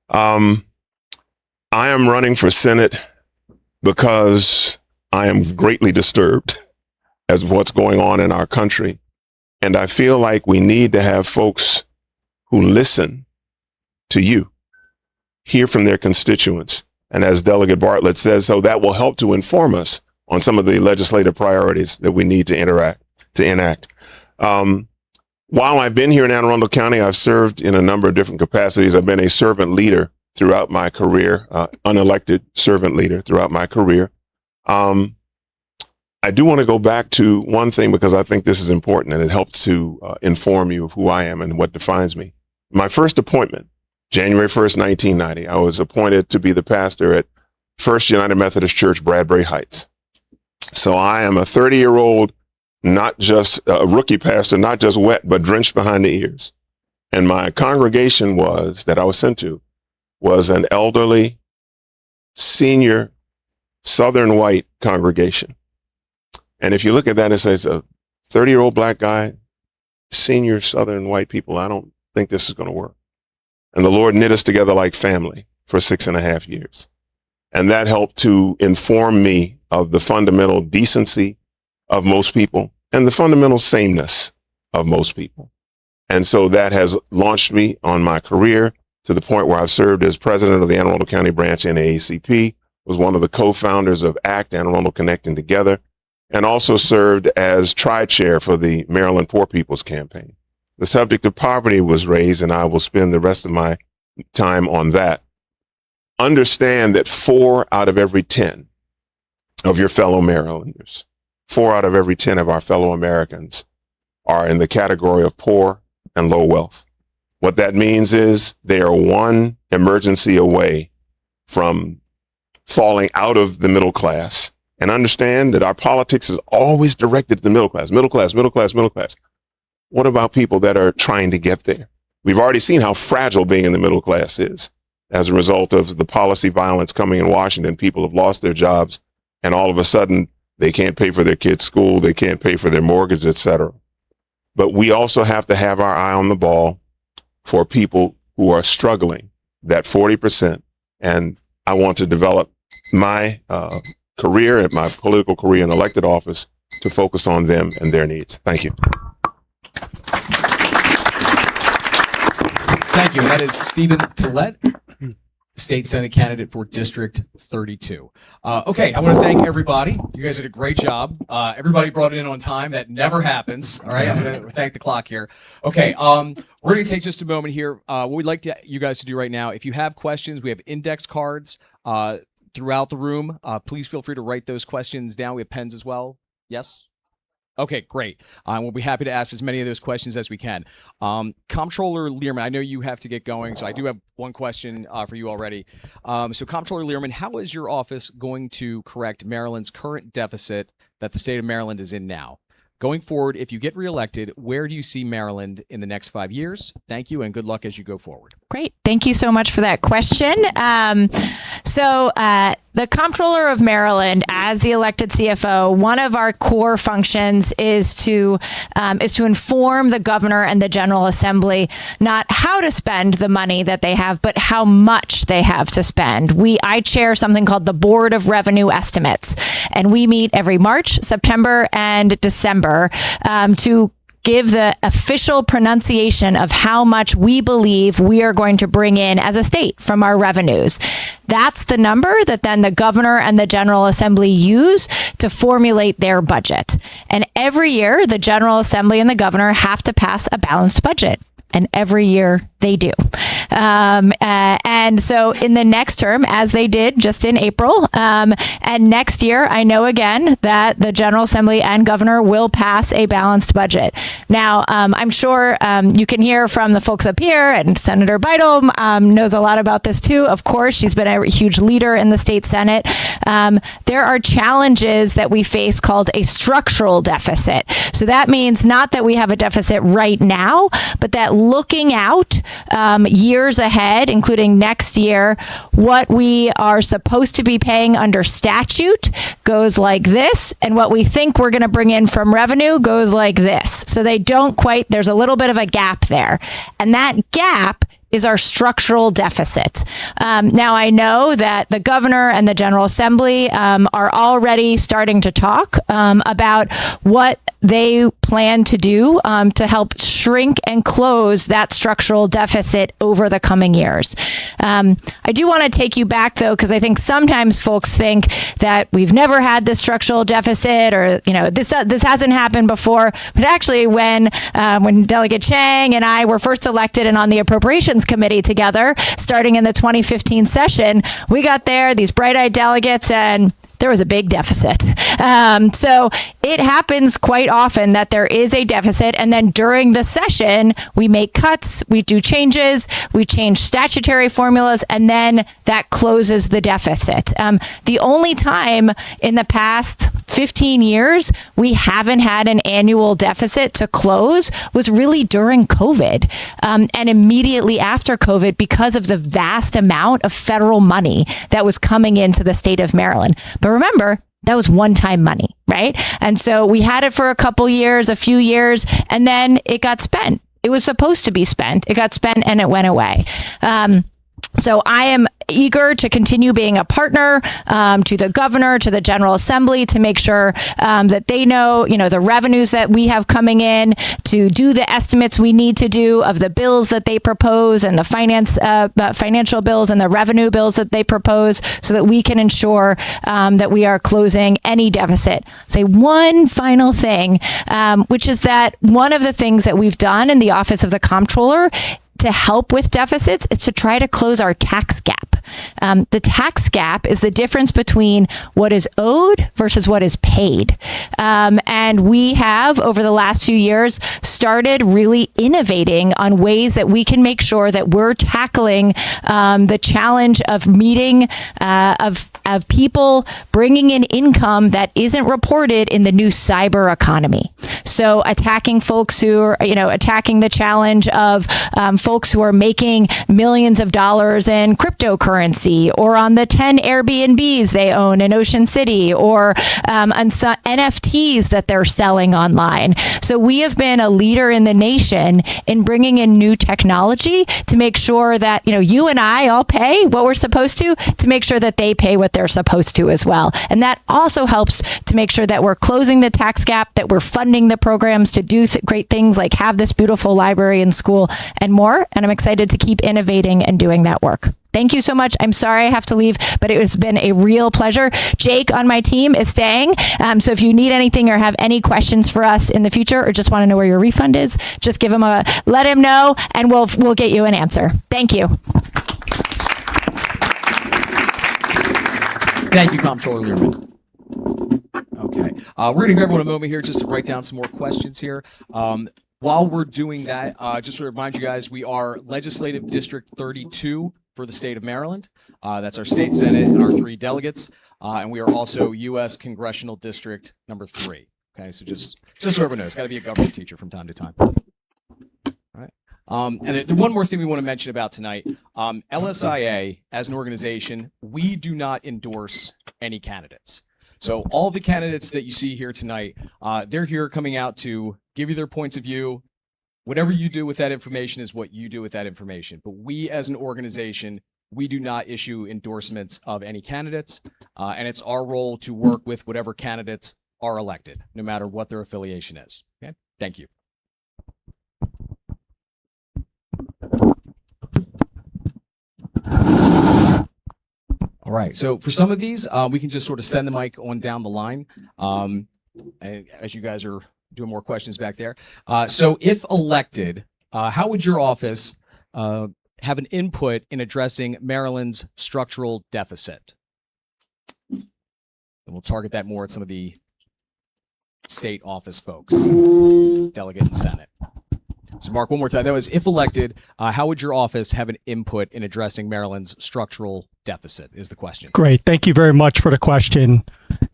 I am running for Senate because I am greatly disturbed as what's going on in our country. And I feel like we need to have folks who listen to you, hear from their constituents. And as Delegate Bartlett says, so that will help to inform us on some of the legislative priorities that we need to enact. While I've been here in Anne Arundel County, I've served in a number of different capacities. I've been a servant leader throughout my career, unelected servant leader throughout my career. I do want to go back to one thing because I think this is important and it helps to inform you of who I am and what defines me. My first appointment, January 1st, 1990, I was appointed to be the pastor at First United Methodist Church, Bradbury Heights. So I am a 30-year-old, not just a rookie pastor, not just wet, but drenched behind the ears. And my congregation that I was sent to was an elderly, senior, Southern white congregation. And if you look at that, it says a 30-year-old black guy, senior Southern white people. I don't think this is going to work. And the Lord knit us together like family for 6.5 years. And that helped to inform me of the fundamental decency of most people and the fundamental sameness of most people. And so that has launched me on my career. to the point where I've served as president of the Anne Arundel County branch NAACP, was one of the co-founders of ACT, Anne Arundel Connecting Together, and also served as tri-chair for the Maryland Poor People's Campaign. The subject of poverty was raised, and I will spend the rest of my time on that. Understand that 4 out of every 10 of your fellow Marylanders, 4 out of every 10 of our fellow Americans are in the category of poor and low wealth. What that means is they are one emergency away from falling out of the middle class. And understand that our politics is always directed at the middle class, middle class, middle class, middle class. What about people that are trying to get there? We've already seen how fragile being in the middle class is. As a result of the policy violence coming in Washington, people have lost their jobs, and all of a sudden they can't pay for their kids' school, they can't pay for their mortgage, etc. But we also have to have our eye on the ball for people who are struggling, that 40%. And I want to develop my career and my political career in elected office to focus on them and their needs. Thank you. Thank you. And that is Stephen Tillett, State Senate candidate for District 32. Okay, I want to thank everybody. You guys did a great job. Everybody brought it in on time. That never happens. All right, I'm going to thank the clock here. Okay, we're going to take just a moment here. What we'd like you guys to do right now, if you have questions, we have index cards throughout the room. Please feel free to write those questions down. We have pens as well. Yes? Okay, great. We'll be happy to ask as many of those questions as we can. Comptroller Learman, I know you have to get going, so I do have one question for you already. So Comptroller Learman, how is your office going to correct Maryland's current deficit that the state of Maryland is in now? Going forward, if you get reelected, where do you see Maryland in the next 5 years? Thank you, and good luck as you go forward. Great. Thank you so much for that question. The Comptroller of Maryland, as the elected CFO, one of our core functions is to inform the governor and the General Assembly not how to spend the money that they have, but how much they have to spend. I chair something called the Board of Revenue Estimates, and we meet every March, September, and December to give the official pronunciation of how much we believe we are going to bring in as a state from our revenues. That's the number that then the governor and the General Assembly use to formulate their budget. And every year, the General Assembly and the governor have to pass a balanced budget. And every year they do. And so in the next term, as they did just in April, and next year, I know again that the General Assembly and governor will pass a balanced budget. Now, I'm sure you can hear from the folks up here, and Senator Beidel knows a lot about this too. Of course, she's been a huge leader in the state Senate. There are challenges that we face called a structural deficit. So that means not that we have a deficit right now, but that looking out years ahead, including next year, what we are supposed to be paying under statute goes like this, and what we think we're going to bring in from revenue goes like this. So they don't quite, there's a little bit of a gap there. And that gap is our structural deficit. Now, I know that the governor and the General Assembly are already starting to talk about what they plan to do to help shrink and close that structural deficit over the coming years. I do want to take you back, though, because I think sometimes folks think that we've never had this structural deficit, or this hasn't happened before. But actually, when Delegate Chang and I were first elected and on the Appropriations Committee together, starting in the 2015 session, we got there, these bright-eyed delegates, and there was a big deficit. So it happens quite often that there is a deficit, and then during the session, we make cuts, we do changes, we change statutory formulas, and then that closes the deficit. The only time in the past 15 years we haven't had an annual deficit to close was really during COVID, and immediately after COVID, because of the vast amount of federal money that was coming into the state of Maryland. But remember, that was one-time money, right? And so we had it for a few years, and then it got spent. It was supposed to be spent. It got spent and it went away. So I am eager to continue being a partner to the governor, to the General Assembly, to make sure that they know, the revenues that we have coming in, to do the estimates we need to do of the bills that they propose and the financial bills and the revenue bills that they propose, so that we can ensure that we are closing any deficit. Say one final thing, which is that one of the things that we've done in the Office of the Comptroller to help with deficits is to try to close our tax gap. The tax gap is the difference between what is owed versus what is paid. And we have, over the last few years, started really innovating on ways that we can make sure that we're tackling the challenge of meeting, of people bringing in income that isn't reported in the new cyber economy. So attacking folks who are, attacking the challenge of folks who are making millions of dollars in cryptocurrency, or on the 10 Airbnbs they own in Ocean City, or on some NFTs that they're selling online. So we have been a leader in the nation in bringing in new technology to make sure that, you and I all pay what we're supposed to make sure that they pay what they're supposed to as well. And that also helps to make sure that we're closing the tax gap, that we're funding the programs to do great things like have this beautiful library and school and more. And I'm excited to keep innovating and doing that work. Thank you so much. I'm sorry I have to leave, but it has been a real pleasure. Jake on my team is staying. So if you need anything or have any questions for us in the future, or just want to know where your refund is, just let him know, and we'll get you an answer. Thank you. Thank you, Comptroller Learman. Okay. We're going to give everyone a moment here just to write down some more questions here. While we're doing that, just to remind you guys, we are Legislative District 32 for the state of Maryland. That's our state senate and our 3 delegates. And we are also U.S. Congressional District number 3. Okay, so just so everyone knows, got to be a government teacher from time to time. All right. And one more thing we want to mention about tonight, LSIA as an organization, we do not endorse any candidates. So all the candidates that you see here tonight, they're here coming out to give you their points of view. Whatever you do with that information is what you do with that information. But we as an organization, we do not issue endorsements of any candidates. And it's our role to work with whatever candidates are elected, no matter what their affiliation is. Okay, thank you. All right, so for some of these, we can just sort of send the mic on down the line. And as you guys are doing more questions back there. So if elected, how would your office have an input in addressing Maryland's structural deficit? And we'll target that more at some of the state office folks, delegate and senate. So Mark, one more time. That was, if elected, how would your office have an input in addressing Maryland's structural deficit is the question. Great. Thank you very much for the question.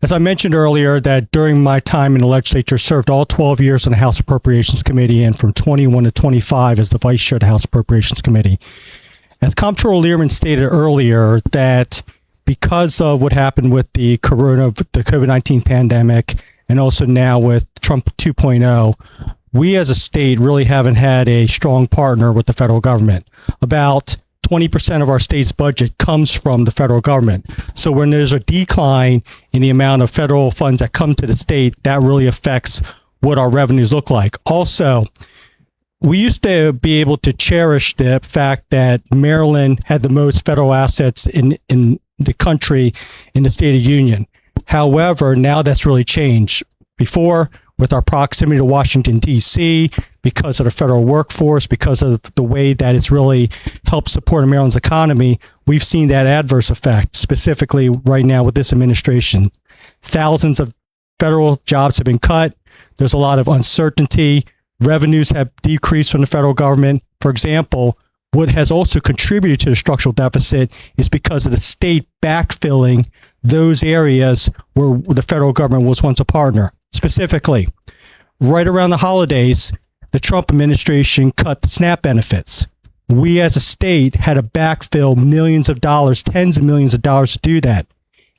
As I mentioned earlier, that during my time in the legislature, served all 12 years on the House Appropriations Committee, and from 21 to 25 as the vice chair of the House Appropriations Committee. As Comptroller Learman stated earlier, that because of what happened with the COVID-19 pandemic, and also now with Trump 2.0, we as a state really haven't had a strong partner with the federal government. About 20% of our state's budget comes from the federal government. So when there's a decline in the amount of federal funds that come to the state, that really affects what our revenues look like. Also, we used to be able to cherish the fact that Maryland had the most federal assets in the country in the State of Union. However, now that's really changed. Before, with our proximity to Washington, D.C., because of the federal workforce, because of the way that it's really helped support Maryland's economy, we've seen that adverse effect, specifically right now with this administration. Thousands of federal jobs have been cut. There's a lot of uncertainty. Revenues have decreased from the federal government. For example, what has also contributed to the structural deficit is because of the state backfilling those areas where the federal government was once a partner. Specifically, right around the holidays, the Trump administration cut the SNAP benefits. We as a state had to backfill millions of dollars, tens of millions of dollars to do that.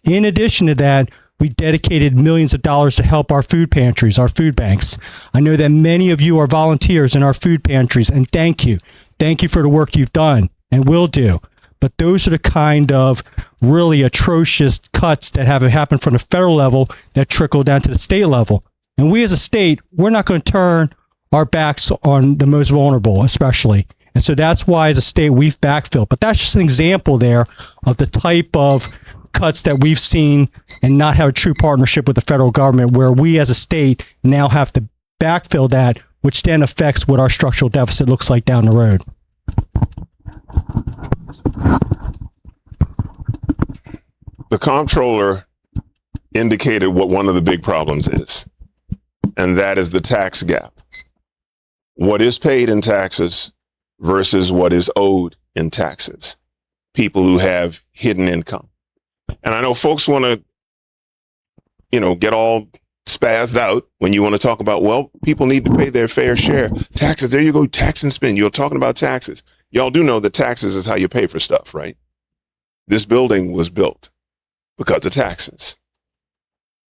In addition to that, we dedicated millions of dollars to help our food pantries, our food banks. I know that many of you are volunteers in our food pantries, and thank you. Thank you for the work you've done and will do. But those are the kind of really atrocious cuts that have happened from the federal level that trickle down to the state level. And we as a state, we're not going to turn our backs on the most vulnerable, especially. And so that's why as a state we've backfilled. But that's just an example there of the type of cuts that we've seen and not have a true partnership with the federal government, where we as a state now have to backfill that, which then affects what our structural deficit looks like down the road. The comptroller indicated what one of the big problems is, and that is the tax gap. What is paid in taxes versus what is owed in taxes. People who have hidden income. And I know folks want to, get all spazzed out when you want to talk about, well, people need to pay their fair share. Taxes, there you go, tax and spend. You're talking about taxes. Y'all do know that taxes is how you pay for stuff, right? This building was built because of taxes.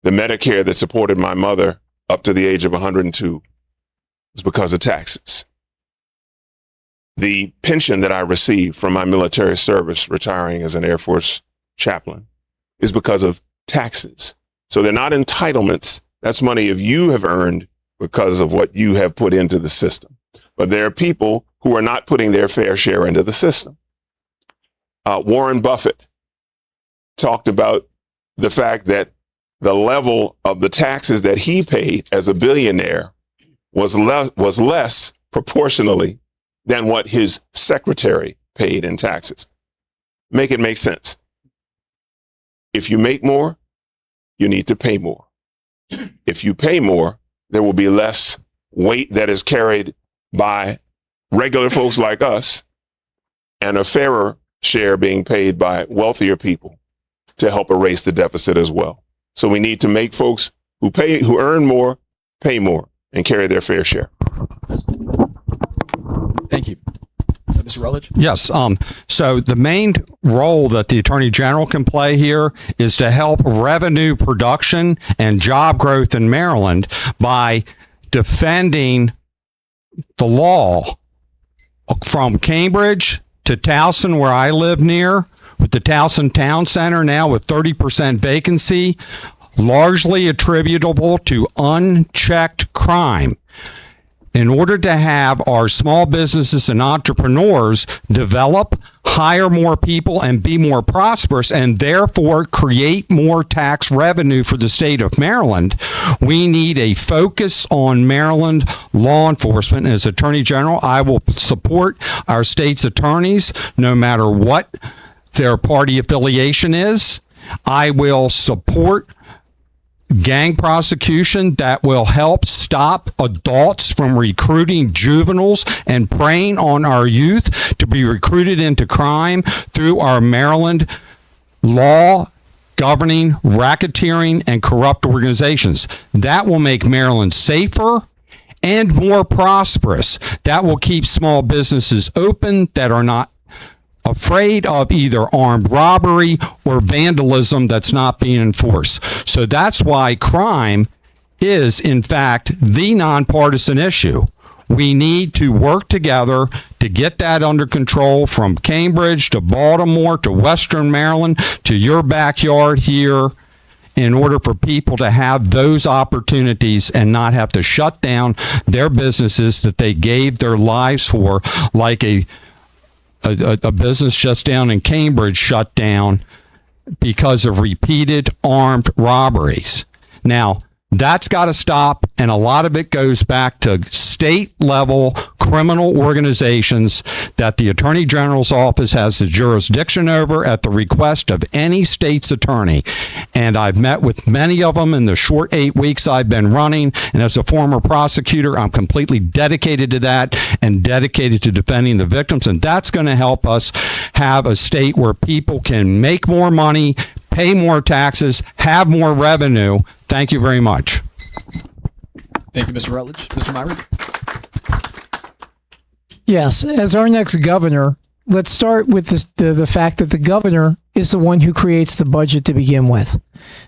The Medicare that supported my mother up to the age of 102 was because of taxes. The pension that I received from my military service, retiring as an Air Force chaplain, is because of taxes. So they're not entitlements. That's money if you have earned because of what you have put into the system. But there are people who are not putting their fair share into the system. Warren Buffett talked about the fact that the level of the taxes that he paid as a billionaire was less proportionally than what his secretary paid in taxes. Make it make sense. If you make more, you need to pay more. If you pay more, there will be less weight that is carried by regular folks like us, and a fairer share being paid by wealthier people to help erase the deficit as well. So we need to make folks who earn more, pay more, and carry their fair share. Thank you. Mr. Rutledge? Yes. So the main role that the Attorney General can play here is to help revenue production and job growth in Maryland by defending the law from Cambridge to Towson, where I live near, with the Towson Town Center now with 30% vacancy, largely attributable to unchecked crime. In order to have our small businesses and entrepreneurs develop, hire more people, and be more prosperous, and therefore create more tax revenue for the state of Maryland, we need a focus on Maryland law enforcement. And as Attorney General, I will support our state's attorneys no matter what their party affiliation is. I will support gang prosecution that will help stop adults from recruiting juveniles and preying on our youth to be recruited into crime through our Maryland law governing racketeering and corrupt organizations. That will make Maryland safer and more prosperous. That will keep small businesses open that are not afraid of either armed robbery or vandalism that's not being enforced. So that's why crime is, in fact, the nonpartisan issue. We need to work together to get that under control, from Cambridge to Baltimore to Western Maryland to your backyard here, in order for people to have those opportunities and not have to shut down their businesses that they gave their lives for, like a business just down in Cambridge shut down because of repeated armed robberies. Now, that's got to stop, and a lot of it goes back to state-level criminal organizations that the Attorney General's office has the jurisdiction over at the request of any state's attorney. And I've met with many of them in the short 8 weeks I've been running, and as a former prosecutor, I'm completely dedicated to that and dedicated to defending the victims, and that's going to help us have a state where people can make more money, pay more taxes, have more revenue. Thank you very much. Thank you, Mr. Rutledge. Mr. Myrick? Yes, as our next governor, let's start with the fact that the governor is the one who creates the budget to begin with.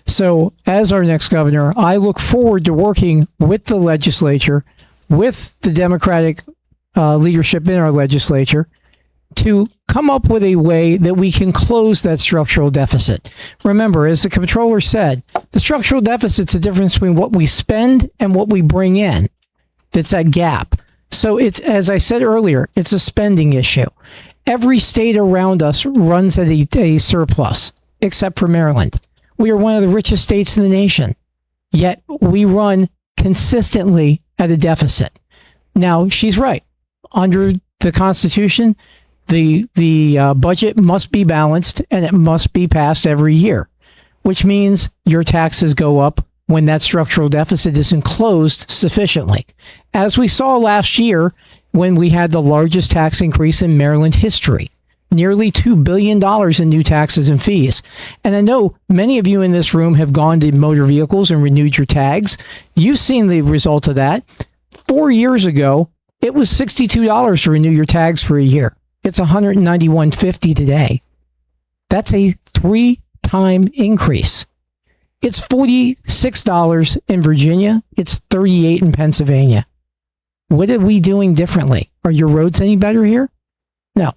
So as our next governor, I look forward to working with the legislature, with the Democratic leadership in our legislature, to come up with a way that we can close that structural deficit. Remember, as the comptroller said, the structural deficit's the difference between what we spend and what we bring in. That's that gap. So it's, as I said earlier, it's a spending issue. Every state around us runs at a surplus, except for Maryland. We are one of the richest states in the nation, yet we run consistently at a deficit. Now, she's right. Under the Constitution, the budget must be balanced and it must be passed every year, which means your taxes go up when that structural deficit isn't closed sufficiently. As we saw last year when we had the largest tax increase in Maryland history, nearly $2 billion in new taxes and fees. And I know many of you in this room have gone to motor vehicles and renewed your tags. You've seen the result of that. 4 years ago, it was $62 to renew your tags for a year. It's $191.50 today. That's a 3-time increase. It's $46 in Virginia. It's $38 in Pennsylvania. What are we doing differently? Are your roads any better here? No.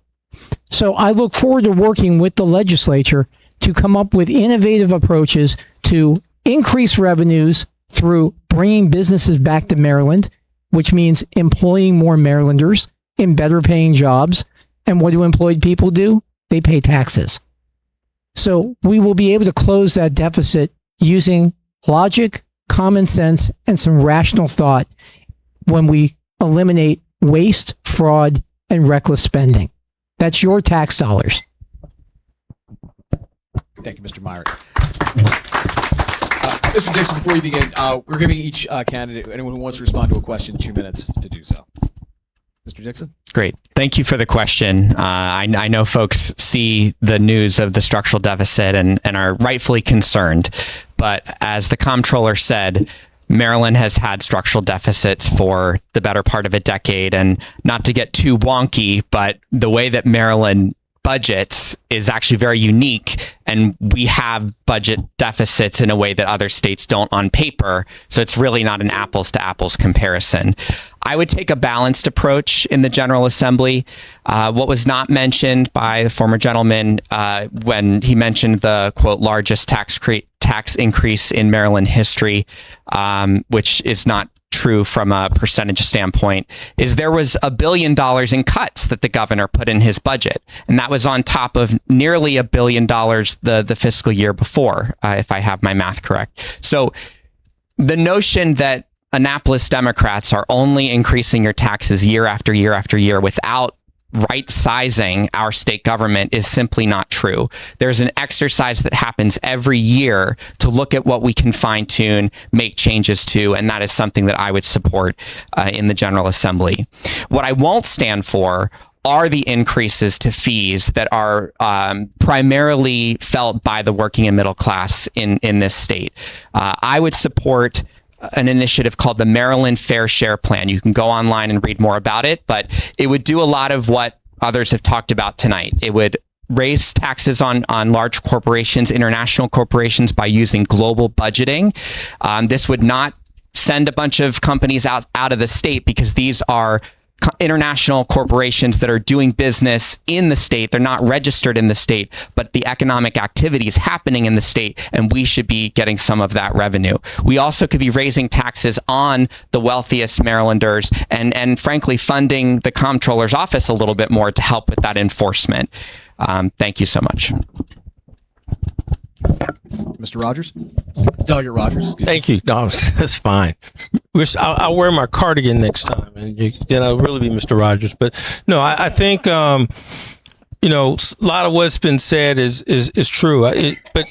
So I look forward to working with the legislature to come up with innovative approaches to increase revenues through bringing businesses back to Maryland, which means employing more Marylanders in better paying jobs. And what do employed people do? They pay taxes. So we will be able to close that deficit using logic, common sense, and some rational thought when we eliminate waste, fraud, and reckless spending. That's your tax dollars. Thank you, Mr. Myrick. Mr. Dixon, before you begin, we're giving each candidate, anyone who wants to respond to a question, 2 minutes to do so. Mr. Dixon? Great. Thank you for the question. I know folks see the news of the structural deficit and are rightfully concerned. But as the comptroller said, Maryland has had structural deficits for the better part of a decade. And not to get too wonky, but the way that Maryland budgets is actually very unique. And we have budget deficits in a way that other states don't on paper. So it's really not an apples to apples comparison. I would take a balanced approach in the General Assembly. What was not mentioned by the former gentleman when he mentioned the, quote, largest tax increase in Maryland history, which is not true from a percentage standpoint, is there was $1 billion in cuts that the governor put in his budget. And that was on top of nearly $1 billion the fiscal year before, if I have my math correct. So the notion that Annapolis Democrats are only increasing your taxes year after year after year without right sizing our state government is simply not true. There's an exercise that happens every year to look at what we can fine tune, make changes to, and that is something that I would support in the General Assembly. What I won't stand for are the increases to fees that are primarily felt by the working and middle class in this state. I would support an initiative called the Maryland Fair Share Plan. You can go online and read more about it, but it would do a lot of what others have talked about tonight. It would raise taxes on large corporations, international corporations, by using global budgeting. This would not send a bunch of companies out of the state because these are international corporations that are doing business in the state. They're not registered in the state, but the economic activity is happening in the state, and we should be getting some of that revenue. We also could be raising taxes on the wealthiest Marylanders and frankly, funding the comptroller's office a little bit more to help with that enforcement. Thank you so much. Mr. Rogers? Delegate Rogers. Thank you. No, that's fine. I'll wear my cardigan next time, and then I'll really be Mr. Rogers. But no, I think a lot of what's been said is true. But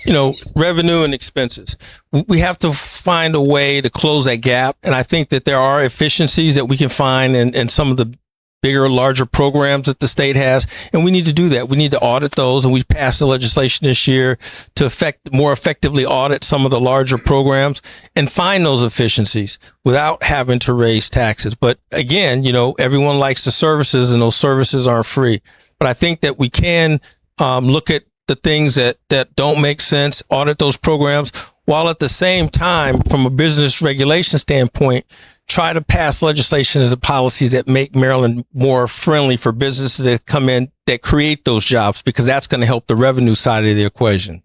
revenue and expenses, we have to find a way to close that gap. And I think that there are efficiencies that we can find in some of the bigger, larger programs that the state has, and we need to do that. We need to audit those, and we passed the legislation this year to more effectively audit some of the larger programs and find those efficiencies without having to raise taxes. But again, everyone likes the services, and those services aren't free. But I think that we can look at the things that don't make sense, audit those programs, while at the same time, from a business regulation standpoint, try to pass legislation and policies that make Maryland more friendly for businesses that come in that create those jobs, because that's going to help the revenue side of the equation.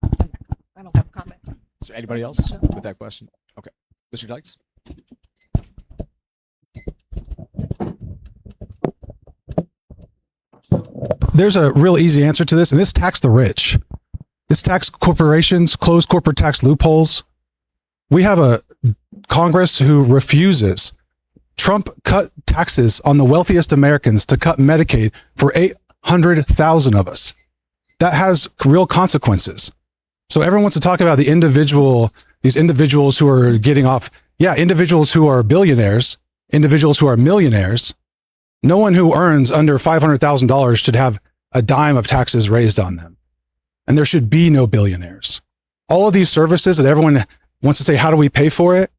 I don't have a comment. Is there anybody else with that question? Okay. Mr. Dykes? There's a real easy answer to this, and it's tax the rich. It's tax corporations, close corporate tax loopholes. We have a Congress who refuses. Trump cut taxes on the wealthiest Americans to cut Medicaid for 800,000 of us. That has real consequences. So everyone wants to talk about these individuals who are getting off. Yeah, individuals who are billionaires, individuals who are millionaires. No one who earns under $500,000 should have a dime of taxes raised on them. And there should be no billionaires. All of these services that everyone wants to say, how do we pay for it?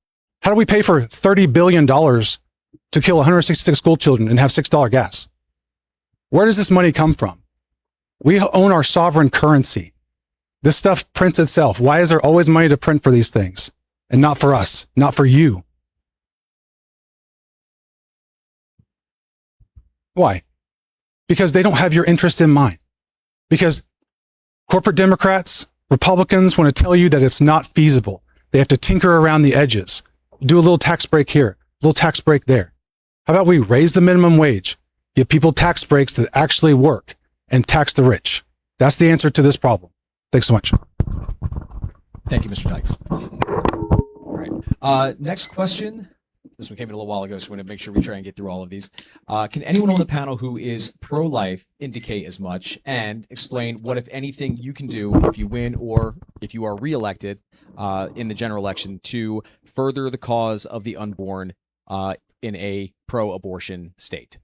How do we pay for $30 billion to kill 166 school children and have $6 gas? Where does this money come from? We own our sovereign currency. This stuff prints itself. Why is there always money to print for these things? And not for us, not for you. Why? Because they don't have your interest in mind. Because corporate Democrats, Republicans want to tell you that it's not feasible. They have to tinker around the edges. Do a little tax break here, a little tax break there. How about we raise the minimum wage, give people tax breaks that actually work, and tax the rich? That's the answer to this problem. Thanks so much. Thank you, Mr. Dykes. All right. Next question. This one came in a little while ago, so we're going to make sure we try and get through all of these. Can anyone on the panel who is pro-life indicate as much and explain what, if anything, you can do if you win or if you are reelected in the general election to further the cause of the unborn in a pro-abortion state?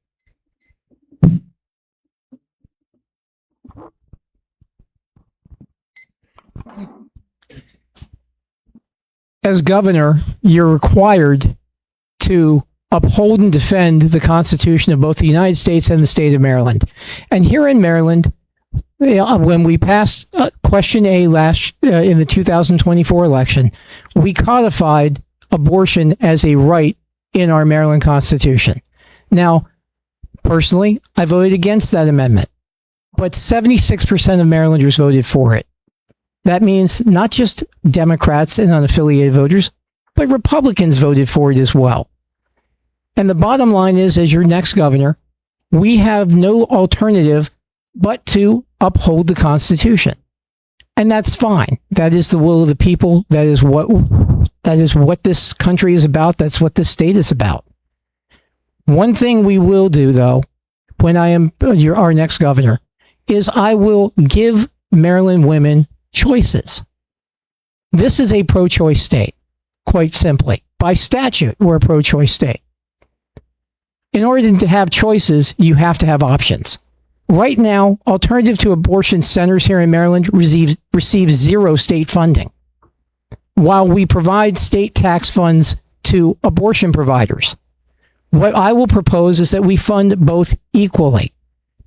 As governor, you're required to uphold and defend the Constitution of both the United States and the state of Maryland. And here in Maryland, when we passed Question A in the 2024 election, we codified abortion as a right in our Maryland Constitution. Now, personally, I voted against that amendment, but 76% of Marylanders voted for it. That means not just Democrats and unaffiliated voters, but Republicans voted for it as well. And the bottom line is, as your next governor, we have no alternative but to uphold the Constitution. And that's fine. That is the will of the people. That is what this country is about. That's what this state is about. One thing we will do, though, when I am our next governor, is I will give Maryland women choices. This is a pro-choice state, quite simply. By statute, we're a pro-choice state. In order to have choices, you have to have options. Right now, alternative to abortion centers here in Maryland receive zero state funding, while we provide state tax funds to abortion providers. What I will propose is that we fund both equally,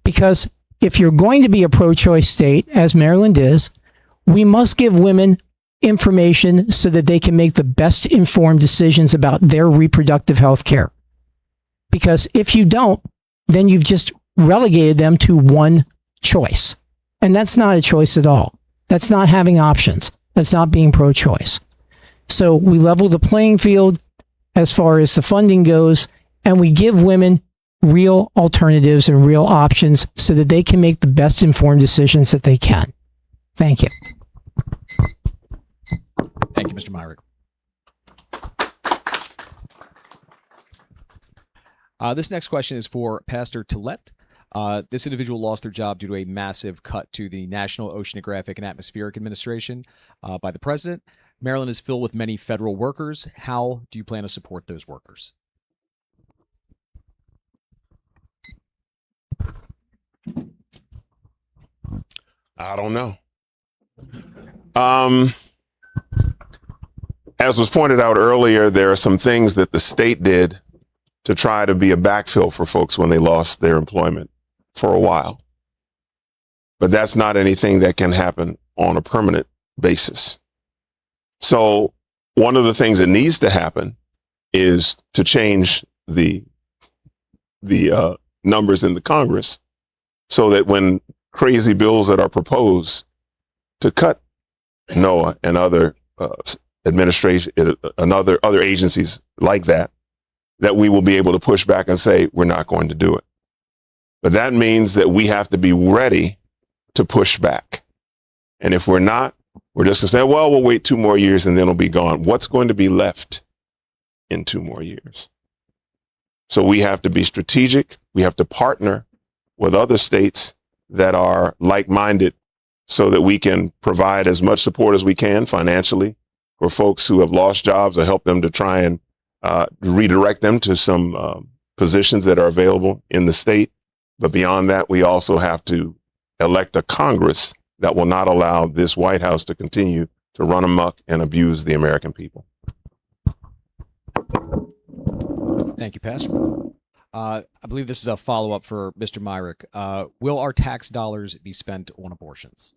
because if you're going to be a pro-choice state, as Maryland is, we must give women information so that they can make the best informed decisions about their reproductive health care. Because if you don't, then you've just relegated them to one choice. And that's not a choice at all. That's not having options. That's not being pro-choice. So we level the playing field as far as the funding goes, and we give women real alternatives and real options so that they can make the best informed decisions that they can. Thank you. Thank you, Mr. Myrick. This next question is for Pastor Tillett. This individual lost their job due to a massive cut to the National Oceanographic and Atmospheric Administration by the president. Maryland is filled with many federal workers. How do you plan to support those workers? I don't know. As was pointed out earlier, there are some things that the state did to try to be a backfill for folks when they lost their employment for a while. But that's not anything that can happen on a permanent basis. So one of the things that needs to happen is to change the numbers in the Congress so that when crazy bills that are proposed to cut NOAA and other administration and other agencies like that we will be able to push back and say, we're not going to do it. But that means that we have to be ready to push back. And if we're not, we're just going to say, well, we'll wait 2 more years and then it'll be gone. What's going to be left in 2 more years? So we have to be strategic. We have to partner with other states that are like-minded so that we can provide as much support as we can financially for folks who have lost jobs, or help them to try and redirect them to some positions that are available in the state. But beyond that, we also have to elect a Congress that will not allow this White House to continue to run amok and abuse the American people. Thank you, Pastor. I believe this is a follow-up for Mr. Myrick. Will our tax dollars be spent on abortions?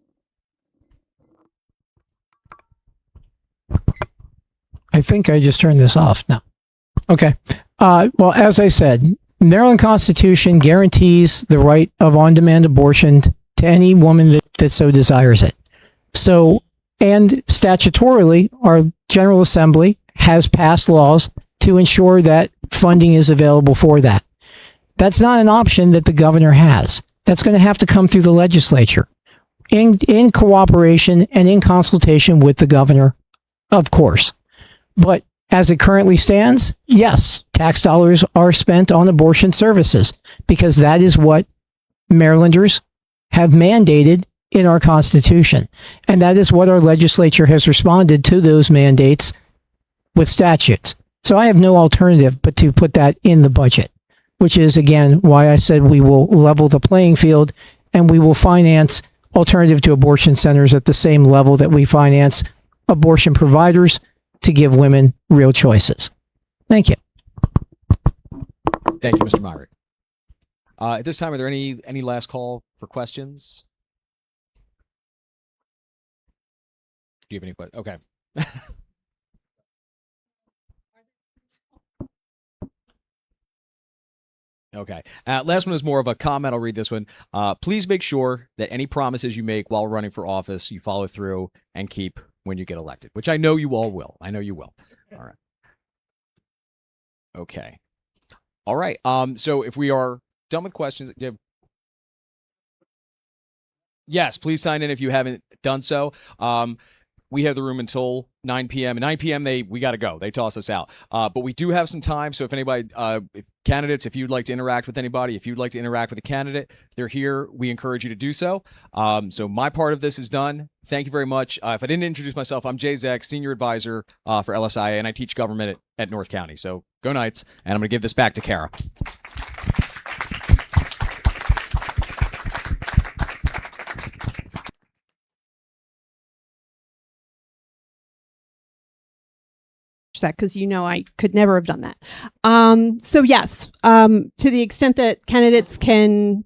I think I just turned this off now. Okay. Well, as I said, Maryland Constitution guarantees the right of on-demand abortion to any woman that so desires it. So, and statutorily, our General Assembly has passed laws to ensure that funding is available for that. That's not an option that the governor has. That's going to have to come through the legislature in cooperation and in consultation with the governor, of course. But as it currently stands, yes, tax dollars are spent on abortion services because that is what Marylanders have mandated in our Constitution. And that is what our legislature has responded to those mandates with statutes. So I have no alternative but to put that in the budget, which is, again, why I said we will level the playing field and we will finance alternative to abortion centers at the same level that we finance abortion providers to give women real choices. Thank you. Thank you, Mr. Myrick. At this time, are there any last call for questions? Do you have any questions? Okay. Okay. Last one is more of a comment. I'll read this one. Please make sure that any promises you make while running for office, you follow through and keep when you get elected, which I know you all will. I know you will. All right. Okay. All right. So if we are done with questions, yes, please sign in if you haven't done so. We have the room until 9 p.m. At 9 p.m., we got to go. They toss us out. But we do have some time. So if anybody, candidates, if you'd like to interact with anybody, if you'd like to interact with a candidate, they're here. We encourage you to do so. So my part of this is done. Thank you very much. If I didn't introduce myself, I'm Jay Zek, Senior Advisor for LSIA, and I teach government at North County. So go Knights. And I'm going to give this back to Kara. that because I could never have done that. So yes, to the extent that candidates can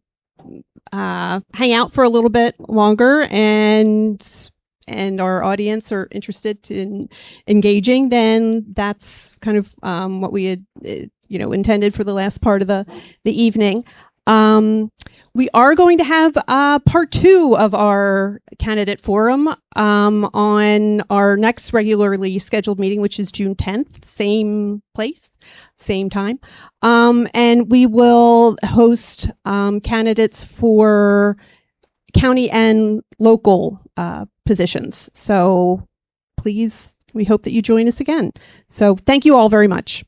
hang out for a little bit longer and our audience are interested in engaging, then that's kind of what we had intended for the last part of the evening. We are going to have part 2 of our candidate forum on our next regularly scheduled meeting, which is June 10th, same place, same time. And we will host candidates for county and local positions. So please, we hope that you join us again. So thank you all very much.